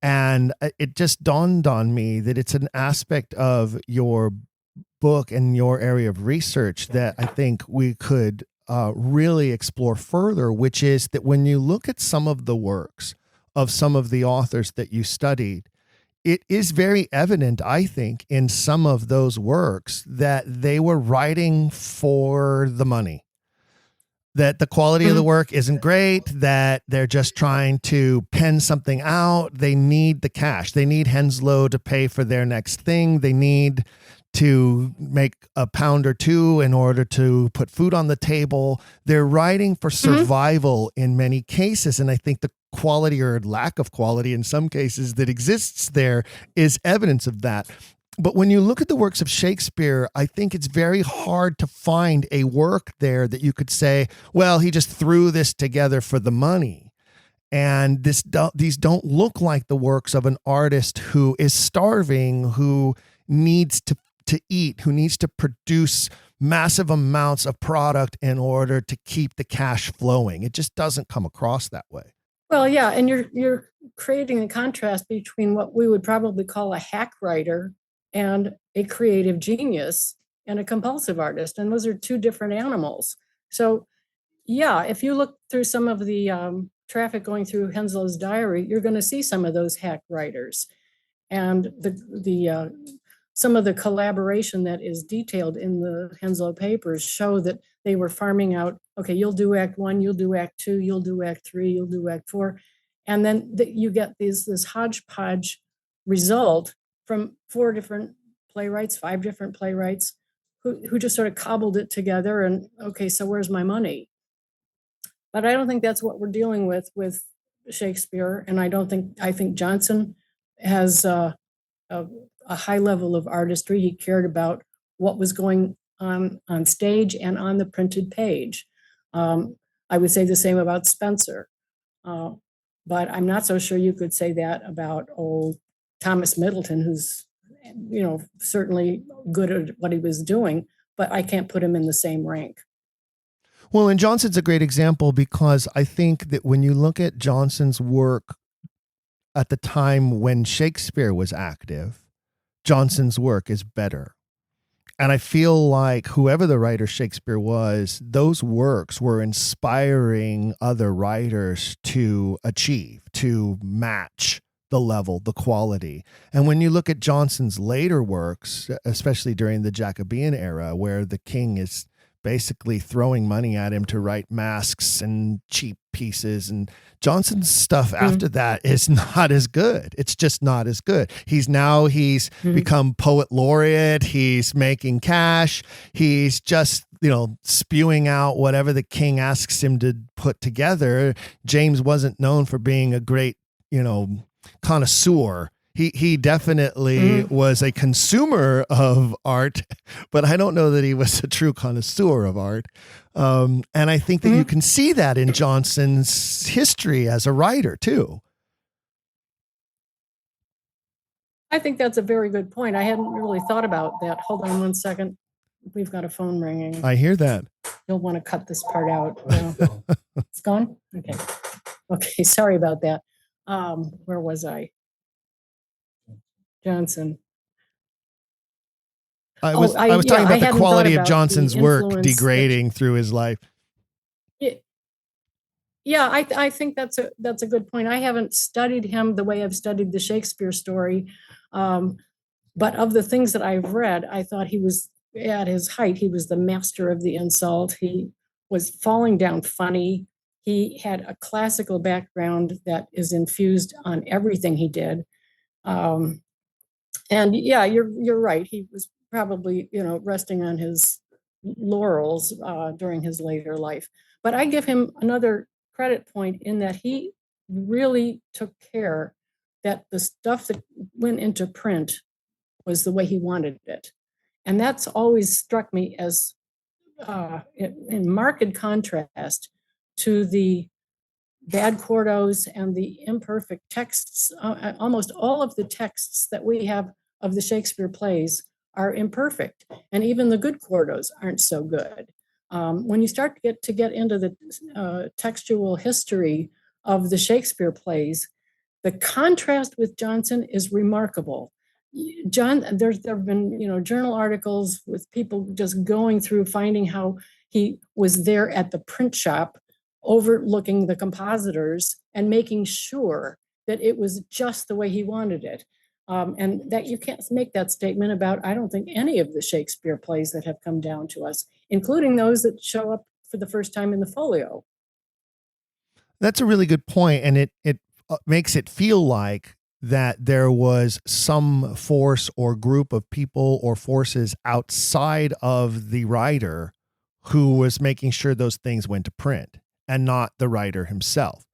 And it just dawned on me that it's an aspect of your book and your area of research that I think we could really explore further, which is that when you look at some of the works of some of the authors that you studied, it is very evident, I think, in some of those works that they were writing for the money, that the quality of the work isn't great, that they're just trying to pen something out. They need the cash. They need Henslow to pay for their next thing. They need to make a pound or two in order to put food on the table. They're writing for survival in many cases. And I think the quality or lack of quality in some cases that exists there is evidence of that. But when you look at the works of Shakespeare, I think it's very hard to find a work there that you could say, well, he just threw this together for the money. And these don't look like the works of an artist who is starving, who needs to eat, who needs to produce massive amounts of product in order to keep the cash flowing. It just doesn't come across that way. Well, yeah, and you're creating a contrast between what we would probably call a hack writer and a creative genius and a compulsive artist, and those are two different animals. So, yeah, if you look through some of the traffic going through Henslow's diary, you're going to see some of those hack writers, and the some of the collaboration that is detailed in the Henslow papers show that they were farming out, okay, you'll do act 1, you'll do act 2, you'll do act 3, you'll do act 4. And then you get this hodgepodge result from 4 different playwrights, 5 different playwrights who just sort of cobbled it together and, okay, so where's my money? But I don't think that's what we're dealing with Shakespeare, and I think Johnson has a high level of artistry. He cared about what was going on stage and on the printed page. I would say the same about Spencer, but I'm not so sure you could say that about old Thomas Middleton, who's certainly good at what he was doing, but I can't put him in the same rank. Well, and Johnson's a great example because I think that when you look at Johnson's work at the time when Shakespeare was active, Johnson's work is better. And I feel like whoever the writer Shakespeare was, those works were inspiring other writers to achieve, to match the level, the quality. And when you look at Johnson's later works, especially during the Jacobean era, where the king is basically throwing money at him to write masques and cheap pieces, and Johnson's stuff after that is not as good. It's just not as good. He's become poet laureate. He's making cash. He's just, spewing out whatever the king asks him to put together. James wasn't known for being a great, connoisseur. He definitely was a consumer of art, but I don't know that he was a true connoisseur of art. And I think that you can see that in Johnson's history as a writer too. I think that's a very good point. I hadn't really thought about that. Hold on one second. We've got a phone ringing. I hear that. You'll want to cut this part out. It's gone? Okay. Sorry about that. Where was I? Johnson. I was talking about the quality of Johnson's work degrading through his life. Yeah, I think that's a good point. I haven't studied him the way I've studied the Shakespeare story, but of the things that I've read, I thought he was at his height. He was the master of the insult. He was falling down funny. He had a classical background that is infused on everything he did. And yeah, you're right. He was probably, resting on his laurels during his later life. But I give him another credit point in that he really took care that the stuff that went into print was the way he wanted it. And that's always struck me as in marked contrast to the bad quartos and the imperfect texts. Almost all of the texts that we have of the Shakespeare plays are imperfect, and even the good quartos aren't so good. When you start to get into the textual history of the Shakespeare plays, the contrast with Johnson is remarkable. There have been journal articles with people just going through finding how he was there at the print shop overlooking the compositors and making sure that it was just the way he wanted it. And that you can't make that statement about, I don't think, any of the Shakespeare plays that have come down to us, including those that show up for the first time in the folio. That's a really good point, and it makes it feel like that there was some force or group of people or forces outside of the writer who was making sure those things went to print, and not the writer himself.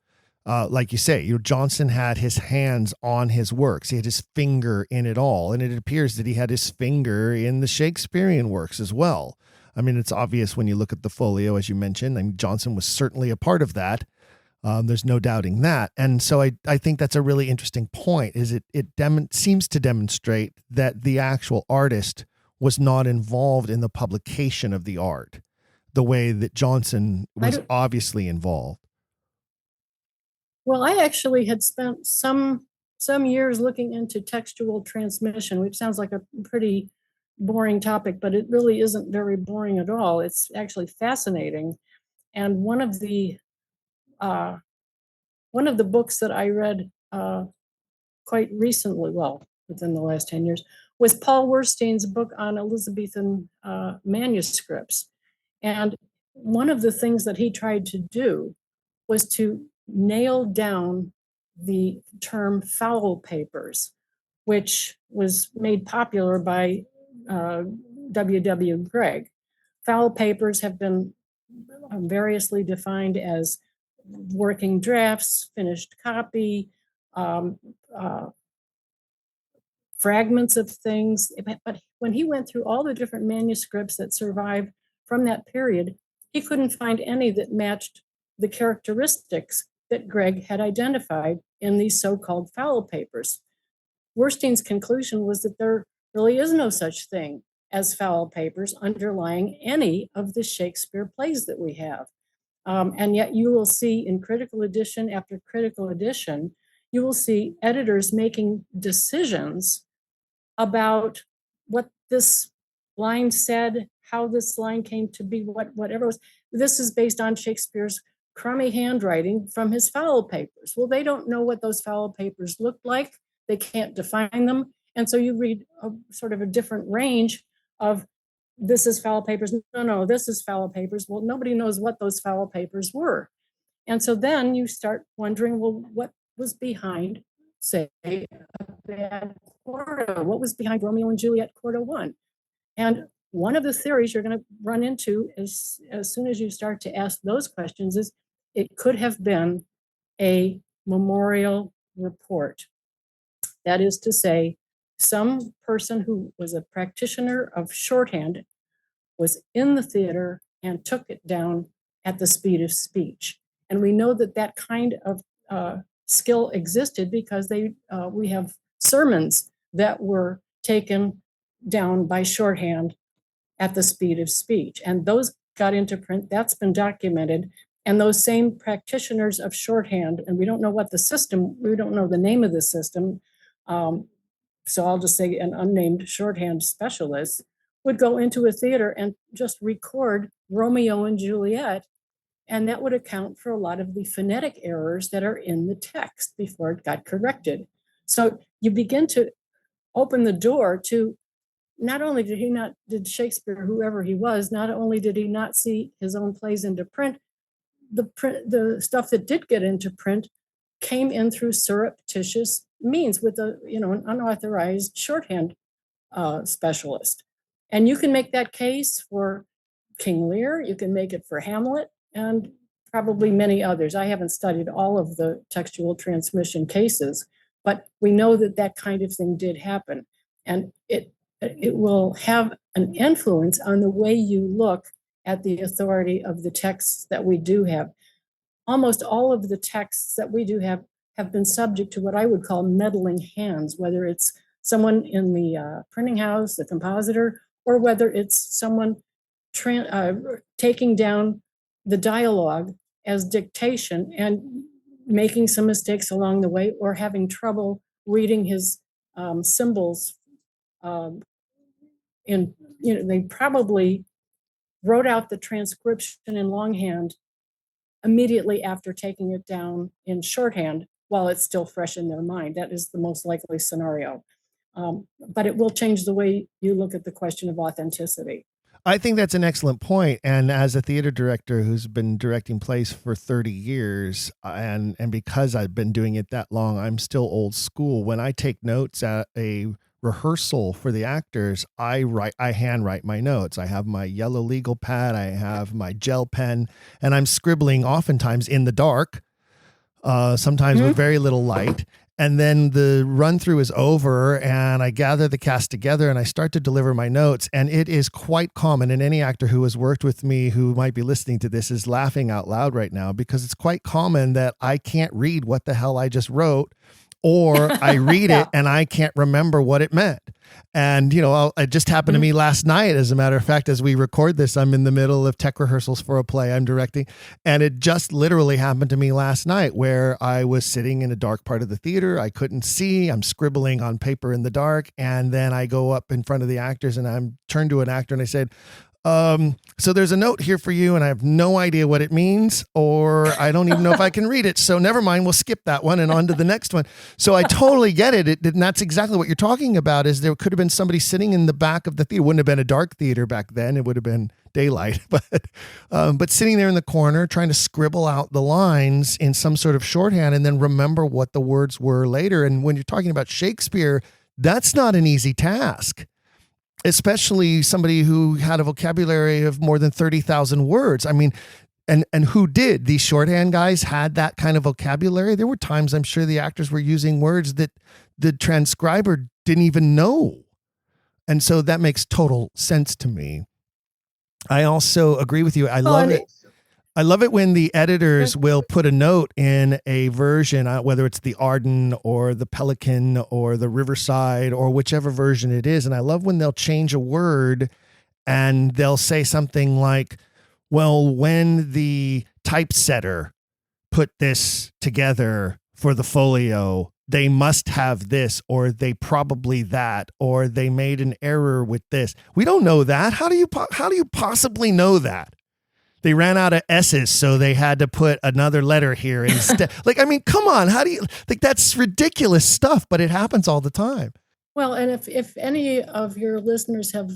Like you say, Johnson had his hands on his works. He had his finger in it all. And it appears that he had his finger in the Shakespearean works as well. I mean, it's obvious when you look at the folio, as you mentioned. I mean, Johnson was certainly a part of that. There's no doubting that. And so I think that's a really interesting point, is it seems to demonstrate that the actual artist was not involved in the publication of the art the way that Johnson was obviously involved. Well, I actually had spent some years looking into textual transmission, which sounds like a pretty boring topic, but it really isn't very boring at all. It's actually fascinating. And one of the books that I read quite recently, well, within the last 10 years, was Paul Werstein's book on Elizabethan manuscripts. And one of the things that he tried to do was to nail down the term foul papers, which was made popular by W.W. Gregg. Foul papers have been variously defined as working drafts, finished copy, fragments of things. But when he went through all the different manuscripts that survived from that period, he couldn't find any that matched the characteristics that Greg had identified in these so-called foul papers. Werstein's conclusion was that there really is no such thing as foul papers underlying any of the Shakespeare plays that we have. And yet you will see in critical edition after critical edition, you will see editors making decisions about what this line said, how this line came to be, whatever it was. This is based on Shakespeare's crummy handwriting from his foul papers. Well, they don't know what those foul papers looked like. They can't define them. And so you read a sort of a different range of this is foul papers. No, this is foul papers. Well, nobody knows what those foul papers were. And so then you start wondering, well, what was behind, say, a bad Quarto? What was behind Romeo and Juliet Quarto 1? And one of the theories you're going to run into as soon as you start to ask those questions is it could have been a memorial report. That is to say, some person who was a practitioner of shorthand was in the theater and took it down at the speed of speech. And we know that that kind of skill existed because we have sermons that were taken down by shorthand at the speed of speech. And those got into print. That's been documented. And those same practitioners of shorthand, and we don't know what the system, we don't know the name of the system, so I'll just say an unnamed shorthand specialist, would go into a theater and just record Romeo and Juliet, and that would account for a lot of the phonetic errors that are in the text before it got corrected. So you begin to open the door to, not only did Shakespeare, whoever he was, not only did he not see his own plays into print, the stuff that did get into print came in through surreptitious means with an unauthorized shorthand specialist. And you can make that case for King Lear, you can make it for Hamlet, and probably many others. I haven't studied all of the textual transmission cases, but we know that that kind of thing did happen. And it will have an influence on the way you look at the authority of the texts that we do have. Almost all of the texts that we do have been subject to what I would call meddling hands, whether it's someone in the printing house, the compositor, or whether it's someone taking down the dialogue as dictation and making some mistakes along the way, or having trouble reading his symbols. They probably wrote out the transcription in longhand immediately after taking it down in shorthand while it's still fresh in their mind. That is the most likely scenario. But it will change the way you look at the question of authenticity. I think that's an excellent point. And as a theater director who's been directing plays for 30 years, and because I've been doing it that long, I'm still old school. When I take notes at a rehearsal for the actors, I handwrite my notes. I have my yellow legal pad, I have my gel pen, and I'm scribbling oftentimes in the dark, sometimes with very little light. And then the run through is over and I gather the cast together and I start to deliver my notes. And it is quite common, and any actor who has worked with me who might be listening to this is laughing out loud right now, because it's quite common that I can't read what the hell I just wrote, or I read it and I can't remember what it meant. And, it just happened to me last night. As a matter of fact, as we record this, I'm in the middle of tech rehearsals for a play I'm directing. And it just literally happened to me last night, where I was sitting in a dark part of the theater. I couldn't see. I'm scribbling on paper in the dark. And then I go up in front of the actors and I'm turned to an actor and I said, so there's a note here for you and I have no idea what it means, or I don't even know if I can read it. So never mind, we'll skip that one and on to the next one. So I totally get it. And that's exactly what you're talking about, is there could have been somebody sitting in the back of the theater. It wouldn't have been a dark theater back then. It would have been daylight, but sitting there in the corner trying to scribble out the lines in some sort of shorthand and then remember what the words were later. And when you're talking about Shakespeare, that's not an easy task, especially somebody who had a vocabulary of more than 30,000 words. I mean, and who did. These shorthand guys had that kind of vocabulary. There were times I'm sure the actors were using words that the transcriber didn't even know. And so that makes total sense to me. I also agree with you. I love it. I love it when the editors will put a note in a version, whether it's the Arden or the Pelican or the Riverside or whichever version it is. And I love when they'll change a word and they'll say something like, well, when the typesetter put this together for the folio, they must have this, or they probably that, or they made an error with this. We don't know that. How do you possibly know that? They ran out of S's, so they had to put another letter here instead. Like, I mean, come on. How do you like? That's ridiculous stuff, but it happens all the time. Well, and if any of your listeners have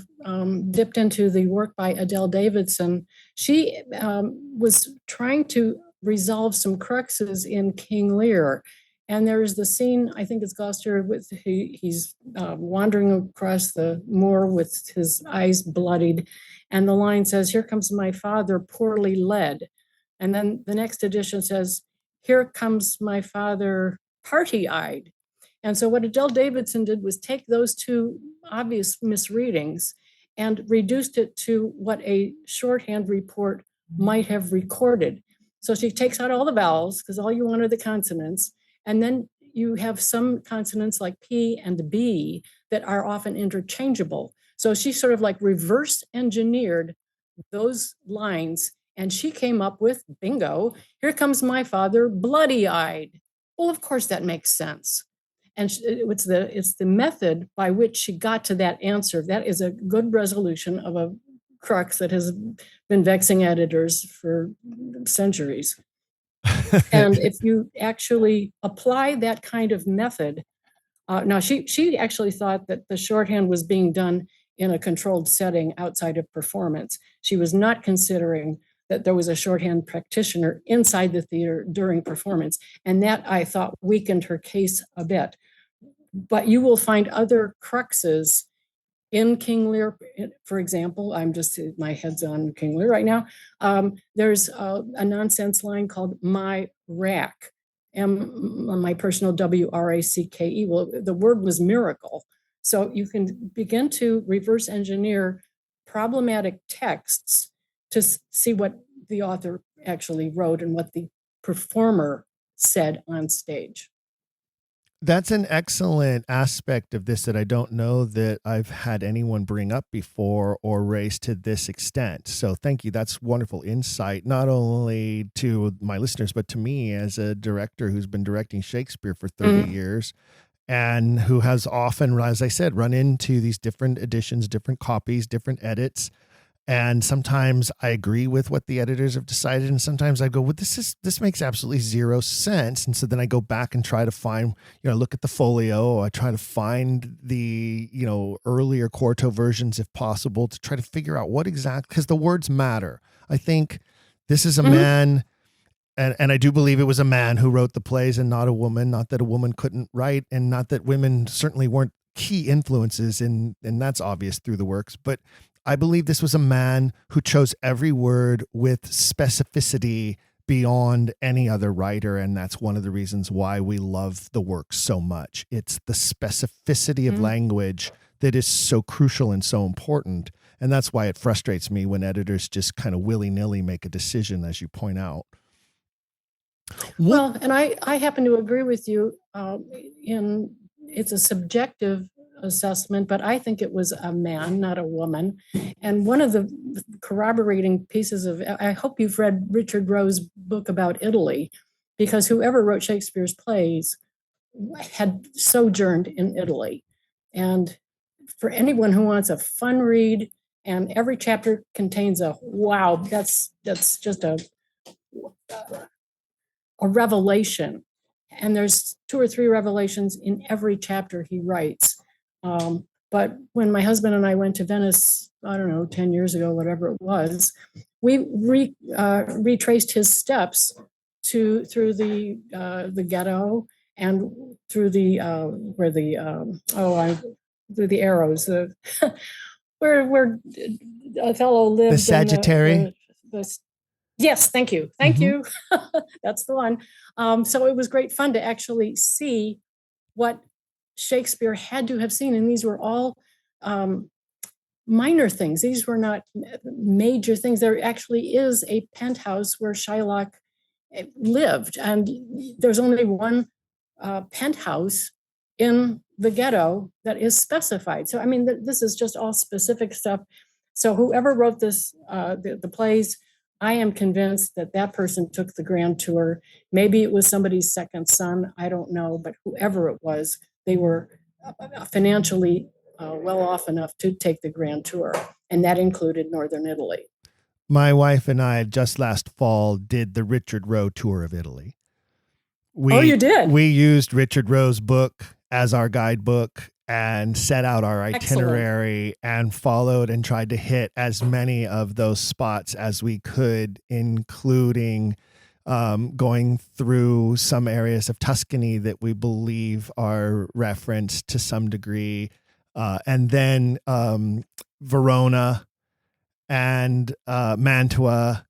dipped into the work by Adele Davidson, she was trying to resolve some cruxes in King Lear. And there's the scene, I think it's Gloucester, with he's wandering across the moor with his eyes bloodied. And the line says, "Here comes my father, poorly led." And then the next edition says, "Here comes my father, party-eyed." And so what Adele Davidson did was take those two obvious misreadings and reduced it to what a shorthand report might have recorded. So she takes out all the vowels, because all you want are the consonants. And then you have some consonants like P and B that are often interchangeable. So she sort of like reverse engineered those lines, and she came up with, bingo, "Here comes my father, bloody-eyed." Well, of course that makes sense. And it's the method by which she got to that answer. That is a good resolution of a crux that has been vexing editors for centuries. And if you actually apply that kind of method, now she actually thought that the shorthand was being done in a controlled setting outside of performance. She was not considering that there was a shorthand practitioner inside the theater during performance. And that, I thought, weakened her case a bit. But you will find other cruxes in King Lear. For example, my head's on King Lear right now. There's a nonsense line called "my rack," my personal WRACKE. Well, the word was miracle. So you can begin to reverse engineer problematic texts to see what the author actually wrote and what the performer said on stage. That's an excellent aspect of this that I don't know that I've had anyone bring up before or raise to this extent. So thank you. That's wonderful insight, not only to my listeners, but to me as a director who's been directing Shakespeare for 30 years and who has often, as I said, run into these different editions, different copies, different edits. And sometimes I agree with what the editors have decided. And sometimes I go, well, this makes absolutely zero sense. And so then I go back and try to find, look at the folio. I try to find the, earlier quarto versions if possible to try to figure out what exactly, because the words matter. I think this is a man, and I do believe it was a man who wrote the plays and not a woman, not that a woman couldn't write and not that women certainly weren't key influences and that's obvious through the works. But I believe this was a man who chose every word with specificity beyond any other writer. And that's one of the reasons why we love the work so much. It's the specificity of language that is so crucial and so important. And that's why it frustrates me when editors just kind of willy-nilly make a decision, as you point out. Well, and I happen to agree with you it's a subjective assessment, but I think it was a man, not a woman. And one of the corroborating pieces I hope you've read Richard Rowe's book about Italy, because whoever wrote Shakespeare's plays had sojourned in Italy. And for anyone who wants a fun read, and every chapter contains that's just a revelation. And there's 2 or 3 revelations in every chapter he writes. But when my husband and I went to Venice, I don't know, 10 years ago, whatever it was, we retraced his steps through the ghetto and through the through the arrows, where Othello lived. The Sagittary. Yes, thank you. Thank you. That's the one. So it was great fun to actually see what Shakespeare had to have seen. And these were all minor things. These were not major things. There actually is a penthouse where Shylock lived, and there's only one penthouse in the ghetto that is specified. So, I mean, this is just all specific stuff. So whoever wrote this, the plays, I am convinced that that person took the grand tour. Maybe it was somebody's second son. I don't know, but whoever it was, they were financially well off enough to take the grand tour. And that included Northern Italy. My wife and I just last fall did the Richard Roe tour of Italy. You did? We used Richard Roe's book as our guidebook and set out our itinerary and followed and tried to hit as many of those spots as we could, including going through some areas of Tuscany that we believe are referenced to some degree. And then Verona and Mantua,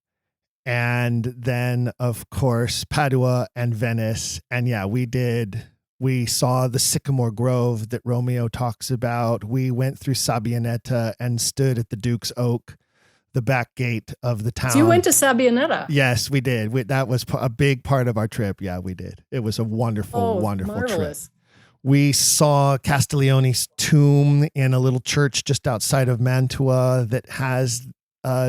and then of course Padua and Venice. And yeah, we saw the sycamore grove that Romeo talks about. We went through Sabbionetta and stood at the Duke's Oak, the back gate of the town. So you went to Sabbionetta? Yes, we did. That was a big part of our trip. Yeah, we did. It was a wonderful, wonderful marvelous trip. We saw Castiglione's tomb in a little church just outside of Mantua that has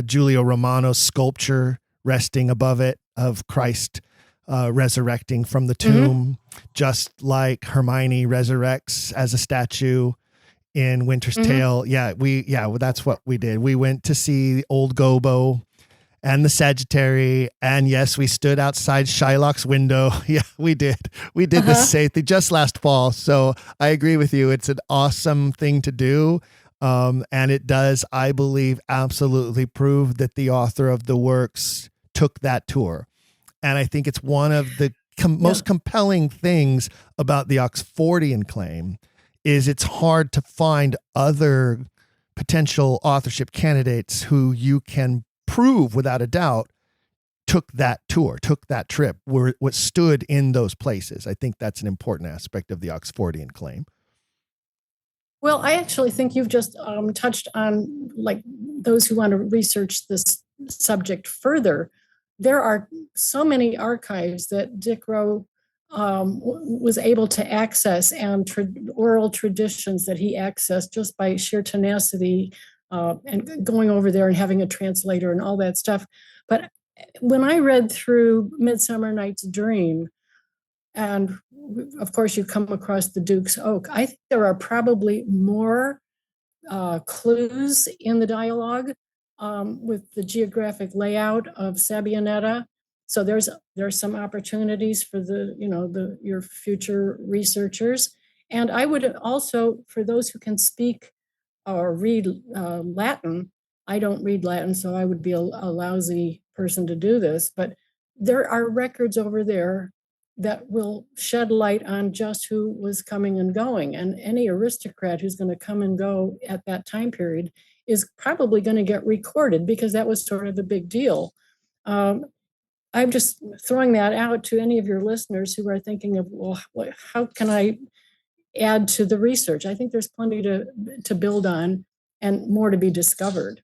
Giulio Romano's sculpture resting above it of Christ resurrecting from the tomb, just like Hermione resurrects as a statue in Winter's Tale. Yeah, that's what we did. We went to see Old Gobbo and the Sagittary, and yes, we stood outside Shylock's window. Yeah, we did. We did the same thing just last fall. So I agree with you. It's an awesome thing to do. And it does, I believe, absolutely prove that the author of the works took that tour. And I think it's one of the most compelling things about the Oxfordian claim is it's hard to find other potential authorship candidates who you can prove without a doubt took that tour, took that trip, where what stood in those places. I think that's an important aspect of the Oxfordian claim. Well, I actually think you've just touched on, like, those who want to research this subject further. There are so many archives that Dick Rowe was able to access, and oral traditions that he accessed just by sheer tenacity and going over there and having a translator and all that stuff. But when I read through Midsummer Night's Dream, and of course you come across the Duke's Oak, I think there are probably more clues in the dialogue with the geographic layout of Sabbionetta. So there's some opportunities for your future researchers. And I would also, for those who can speak or read Latin, I don't read Latin, so I would be a lousy person to do this, but there are records over there that will shed light on just who was coming and going. And any aristocrat who's going to come and go at that time period is probably going to get recorded, because that was sort of a big deal. I'm just throwing that out to any of your listeners who are thinking of, well, how can I add to the research? I think there's plenty to build on and more to be discovered.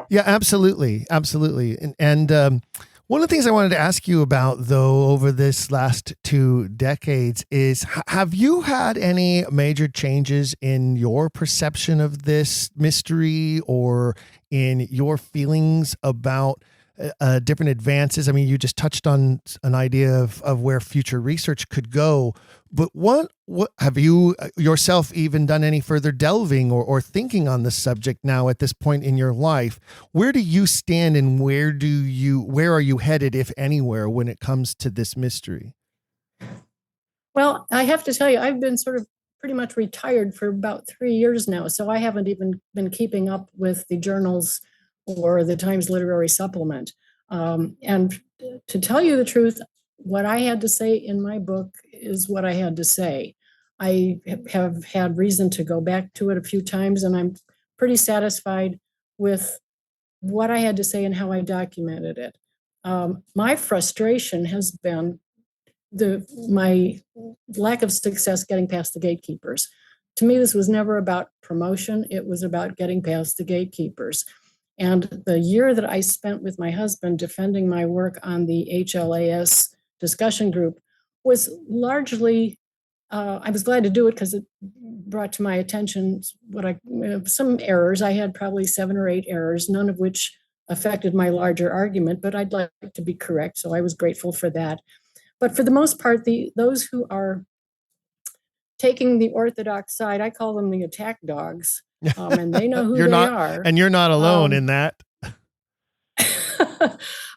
Yeah, absolutely. Absolutely. And one of the things I wanted to ask you about, though, over this last 2 decades is, have you had any major changes in your perception of this mystery or in your feelings about different advances? I mean, you just touched on an idea of where future research could go, but what have you yourself even done any further delving or thinking on this subject now at this point in your life? Where do you stand, and where are you headed, if anywhere, when it comes to this mystery? Well, I have to tell you, I've been sort of pretty much retired for about 3 years now, so I haven't even been keeping up with the journals or the Times Literary Supplement. And to tell you the truth, what I had to say in my book is what I had to say. I have had reason to go back to it a few times, and I'm pretty satisfied with what I had to say and how I documented it. My frustration has been my lack of success getting past the gatekeepers. To me, this was never about promotion. It was about getting past the gatekeepers. And the year that I spent with my husband defending my work on the HLAS discussion group was largely, I was glad to do it because it brought to my attention some errors. I had probably 7 or 8 errors, none of which affected my larger argument, but I'd like to be correct. So I was grateful for that. But for the most part, those who are taking the orthodox side, I call them the attack dogs, and they know who they are. And you're not alone in that.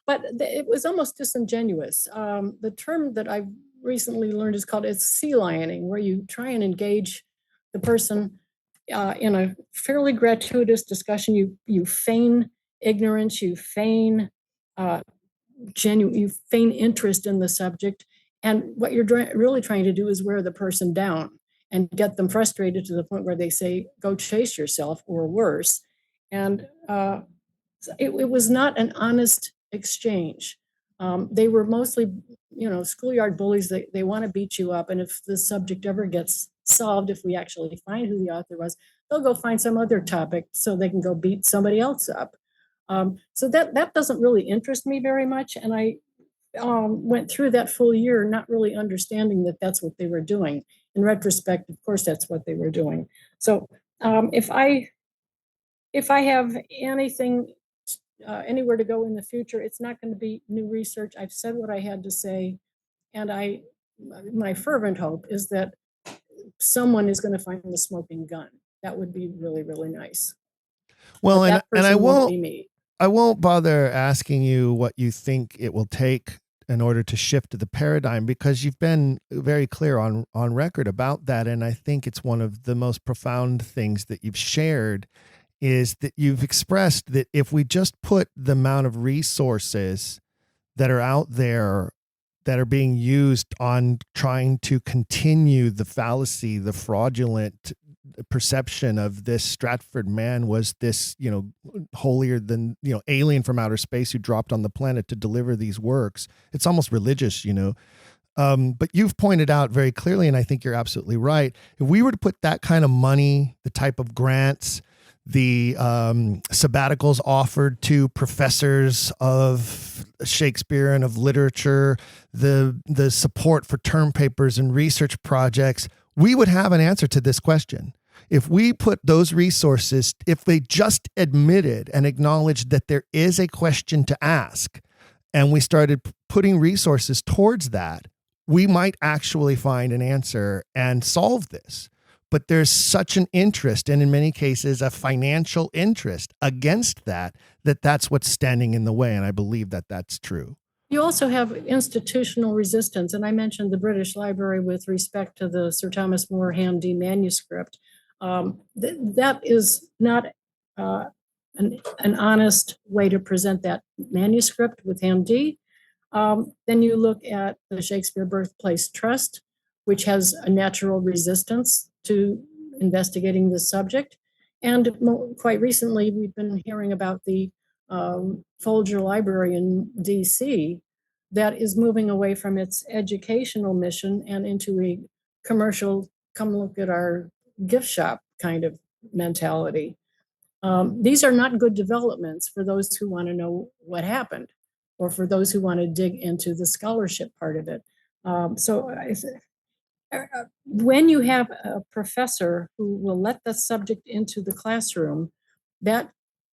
But it was almost disingenuous. The term that I've recently learned is called sea lioning, where you try and engage the person in a fairly gratuitous discussion. You feign ignorance, you feign you feign interest in the subject, and what you're really trying to do is wear the person down and get them frustrated to the point where they say, "Go chase yourself," or worse. And it was not an honest exchange. They were mostly, schoolyard bullies. They want to beat you up, and if the subject ever gets solved, if we actually find who the author was, they'll go find some other topic so they can go beat somebody else up. So that doesn't really interest me very much. And I went through that full year not really understanding that that's what they were doing. In retrospect, of course, that's what they were doing. So if I have anything, anywhere to go in the future, it's not going to be new research. I've said what I had to say. And my fervent hope is that someone is going to find the smoking gun. That would be really, really nice. Well, and I won't be me. I won't bother asking you what you think it will take in order to shift the paradigm, because you've been very clear on record about that. And I think it's one of the most profound things that you've shared is that you've expressed that if we just put the amount of resources that are out there that are being used on trying to continue the fallacy, the fraudulent perception of this Stratford man was this, holier than, alien from outer space who dropped on the planet to deliver these works. It's almost religious, but you've pointed out very clearly, and I think you're absolutely right. If we were to put that kind of money, the type of grants, the sabbaticals offered to professors of Shakespeare and of literature, the support for term papers and research projects, we would have an answer to this question. If we put those resources, if they just admitted and acknowledged that there is a question to ask, and we started putting resources towards that, we might actually find an answer and solve this. But there's such an interest, and in many cases, a financial interest against that's what's standing in the way. And I believe that that's true. You also have institutional resistance. And I mentioned the British Library with respect to the Sir Thomas More Hamdi manuscript. That is not an honest way to present that manuscript with Hamdi. Then you look at the Shakespeare Birthplace Trust, which has a natural resistance to investigating this subject. And quite recently, we've been hearing about the Folger Library in DC that is moving away from its educational mission and into a commercial, come look at our gift shop kind of mentality. These are not good developments for those who want to know what happened, or for those who want to dig into the scholarship part of it. When you have a professor who will let the subject into the classroom, that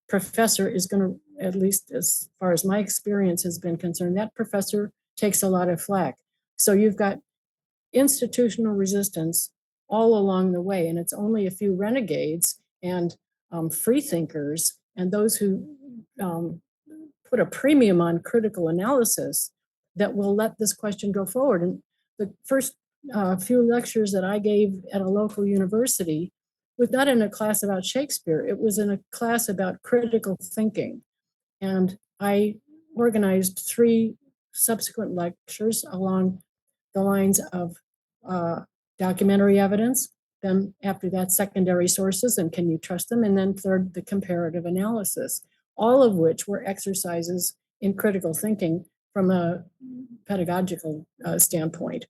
professor is going to, at least as far as my experience has been concerned, that professor takes a lot of flack. So you've got institutional resistance all along the way, and it's only a few renegades and free thinkers and those who put a premium on critical analysis that will let this question go forward. And the first few lectures that I gave at a local university was not in a class about Shakespeare. It was in a class about critical thinking. And I organized 3 subsequent lectures along the lines of documentary evidence, then after that, secondary sources, and can you trust them? And then third, the comparative analysis. all of which were exercises in critical thinking from a pedagogical standpoint.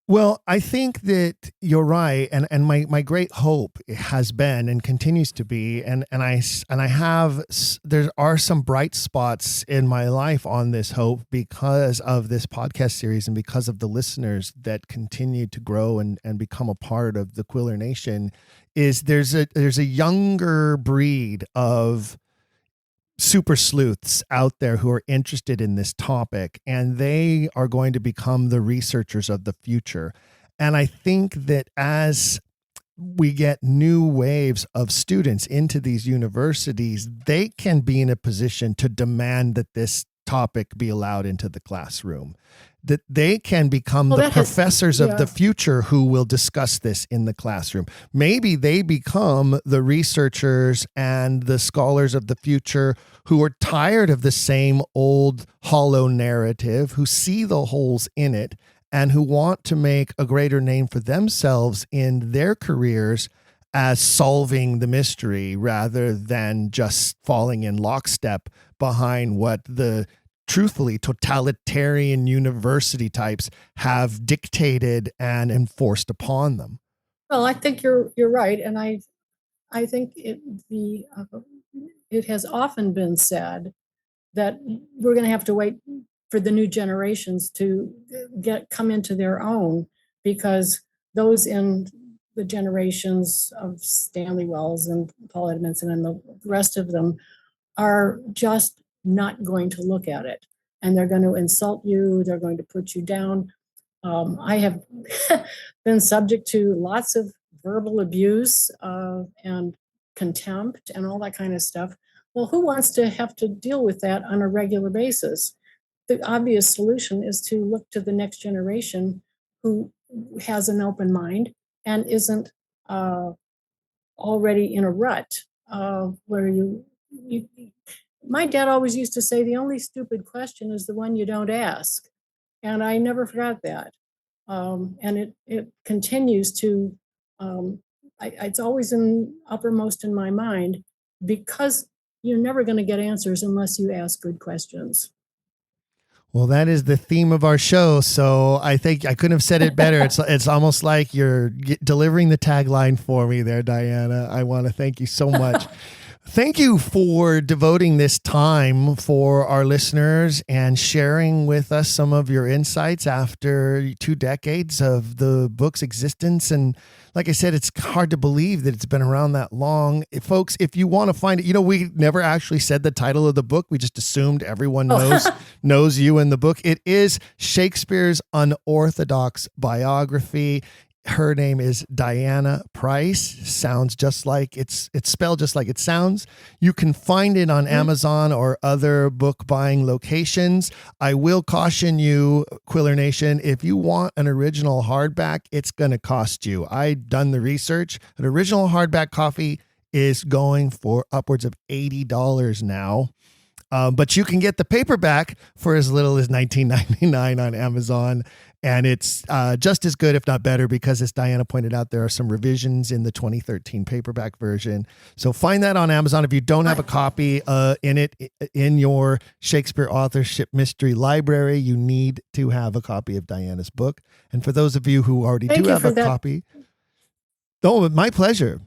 Well, I think that you're right, and my great hope has been and continues to be, there are some bright spots in my life on this hope because of this podcast series and because of the listeners that continue to grow and become a part of the Quiller Nation. Is there's a younger breed of super sleuths out there who are interested in this topic, and they are going to become the researchers of the future. And I think that as we get new waves of students into these universities, they can be in a position to demand that this topic be allowed into the classroom, that they can become the professors of the future who will discuss this in the classroom. Maybe they become the researchers and the scholars of the future who are tired of the same old hollow narrative, who see the holes in it, and who want to make a greater name for themselves in their careers as solving the mystery rather than just falling in lockstep behind what the truthfully totalitarian university types have dictated and enforced upon them. Well, I think you're right, and I think it has often been said that we're going to have to wait for the new generations to come into their own, because those in the generations of Stanley Wells and Paul Edmondson and the rest of them are just not going to look at it, and they're going to insult you. They're going to put you down. I have been subject to lots of verbal abuse and contempt and all that kind of stuff. Well, who wants to have to deal with that on a regular basis? The obvious solution is to look to the next generation who has an open mind and isn't already in a rut where you. My dad always used to say, the only stupid question is the one you don't ask. And I never forgot that. And it continues to, it's always uppermost in my mind, because you're never going to get answers unless you ask good questions. Well, that is the theme of our show. So I think I couldn't have said it better. It's almost like you're delivering the tagline for me there, Diana. I want to thank you so much. Thank you for devoting this time for our listeners and sharing with us some of your insights after 2 decades of the book's existence. And like I said, it's hard to believe that it's been around that long. Folks, if you want to find it, we never actually said the title of the book. We just assumed everyone knows you and the book. It is Shakespeare's Unorthodox Biography. Her name is Diana Price. Sounds just like it's spelled just like it sounds. You can find it on Amazon or other book buying locations. I will caution you, Quiller Nation, if you want an original hardback, it's going to cost you. I've done the research. An original hardback copy is going for upwards of $80 now. But you can get the paperback for as little as $19.99 on Amazon. And it's just as good, if not better, because as Diana pointed out, there are some revisions in the 2013 paperback version. So find that on Amazon. If you don't have a copy in your Shakespeare authorship mystery library, you need to have a copy of Diana's book. And for those of you who already do have a copy, my pleasure.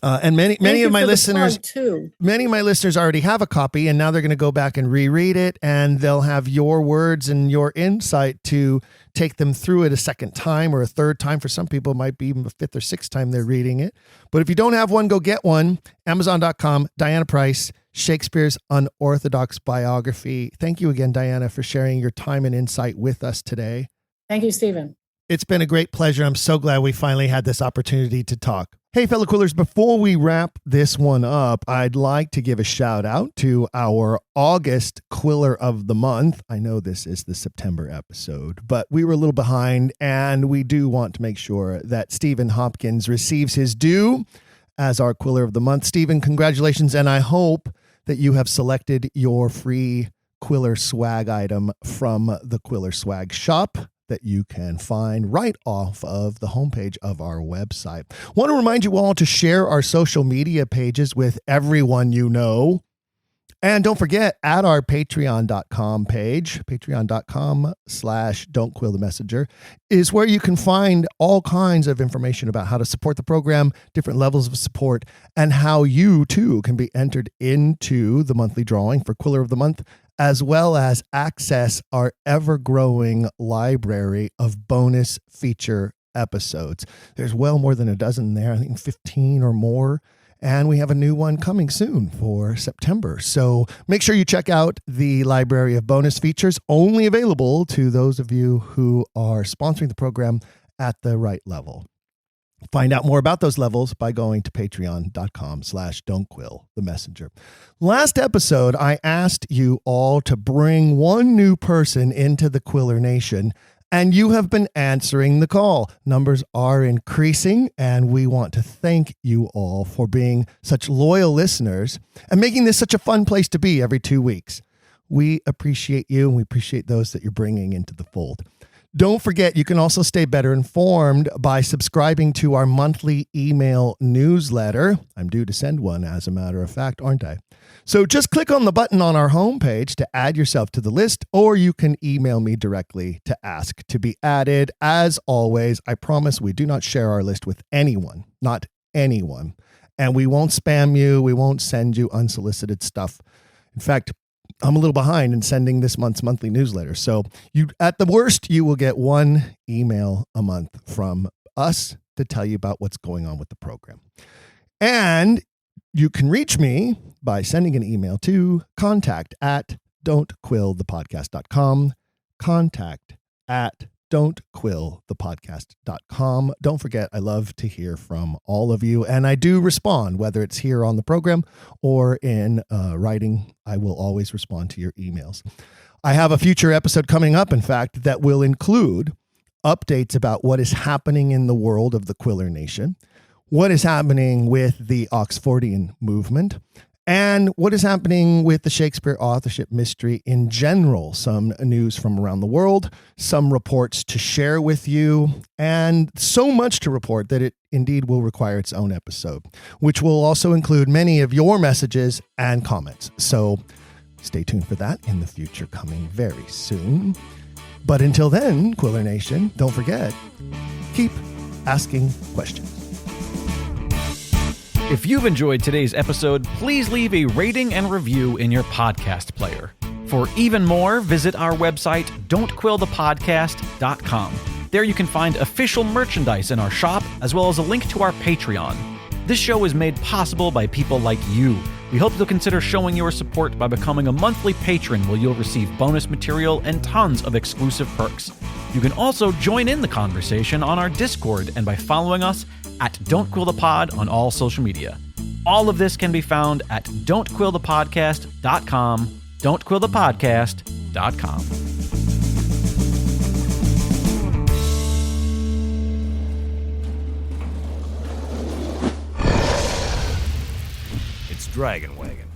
And many of my listeners already have a copy, and now they're going to go back and reread it, and they'll have your words and your insight to take them through it a second time or a third time. For some people, it might be even a fifth or sixth time they're reading it. But if you don't have one, go get one. Amazon.com, Diana Price, Shakespeare's Unorthodox Biography. Thank you again, Diana, for sharing your time and insight with us today. Thank you, Stephen. It's been a great pleasure. I'm so glad we finally had this opportunity to talk. Hey, fellow Quillers, before we wrap this one up, I'd like to give a shout out to our August Quiller of the Month. I know this is the September episode, but we were a little behind, and we do want to make sure that Stephen Hopkins receives his due as our Quiller of the Month. Stephen, congratulations, and I hope that you have selected your free Quiller swag item from the Quiller Swag shop. that you can find right off of the homepage of our website. Want to remind you all to share our social media pages with everyone you know. And don't forget, at our patreon.com page, patreon.com/don'tquillthemessenger, is where you can find all kinds of information about how to support the program, different levels of support, and how you too can be entered into the monthly drawing for Quiller of the Month, as well as access our ever-growing library of bonus feature episodes. There's well more than a dozen there, I think 15 or more. And we have a new one coming soon for September. So make sure you check out the library of bonus features, only available to those of you who are sponsoring the program at the right level. Find out more about those levels by going to patreon.com/don'tquillthemessenger. Last episode, I asked you all to bring one new person into the Quiller Nation, and you have been answering the call. Numbers are increasing, and we want to thank you all for being such loyal listeners and making this such a fun place to be every 2 weeks. We appreciate you, and we appreciate those that you're bringing into the fold. Don't forget, you can also stay better informed by subscribing to our monthly email newsletter. I'm due to send one, as a matter of fact, aren't I? So just click on the button on our homepage to add yourself to the list, or you can email me directly to ask to be added. As always, I promise we do not share our list with anyone, not anyone. And we won't spam you. We won't send you unsolicited stuff. In fact, I'm a little behind in sending this month's monthly newsletter. So you, at the worst, you will get one email a month from us to tell you about what's going on with the program. And you can reach me by sending an email to contact@don'tquillthepodcast.com, contact@don'tquillthepodcast.com. Don't forget, I love to hear from all of you, and I do respond, whether it's here on the program or in writing. I will always respond to your emails. I have a future episode coming up, in fact, that will include updates about what is happening in the world of the Quiller Nation, what is happening with the Oxfordian movement, and what is happening with the Shakespeare authorship mystery in general. Some news from around the world, some reports to share with you, and so much to report that it indeed will require its own episode, which will also include many of your messages and comments. So stay tuned for that in the future, coming very soon. But until then, Quiller Nation, don't forget, keep asking questions. If you've enjoyed today's episode, please leave a rating and review in your podcast player. For even more, visit our website, don'tquillthepodcast.com. There you can find official merchandise in our shop, as well as a link to our Patreon. This show is made possible by people like you. We hope you'll consider showing your support by becoming a monthly patron, where you'll receive bonus material and tons of exclusive perks. You can also join in the conversation on our Discord and by following us at Don't Quill the Pod on all social media. All of this can be found at don'tquillthepodcast.com, don'tquillthepodcast.com. It's Dragon Wagon.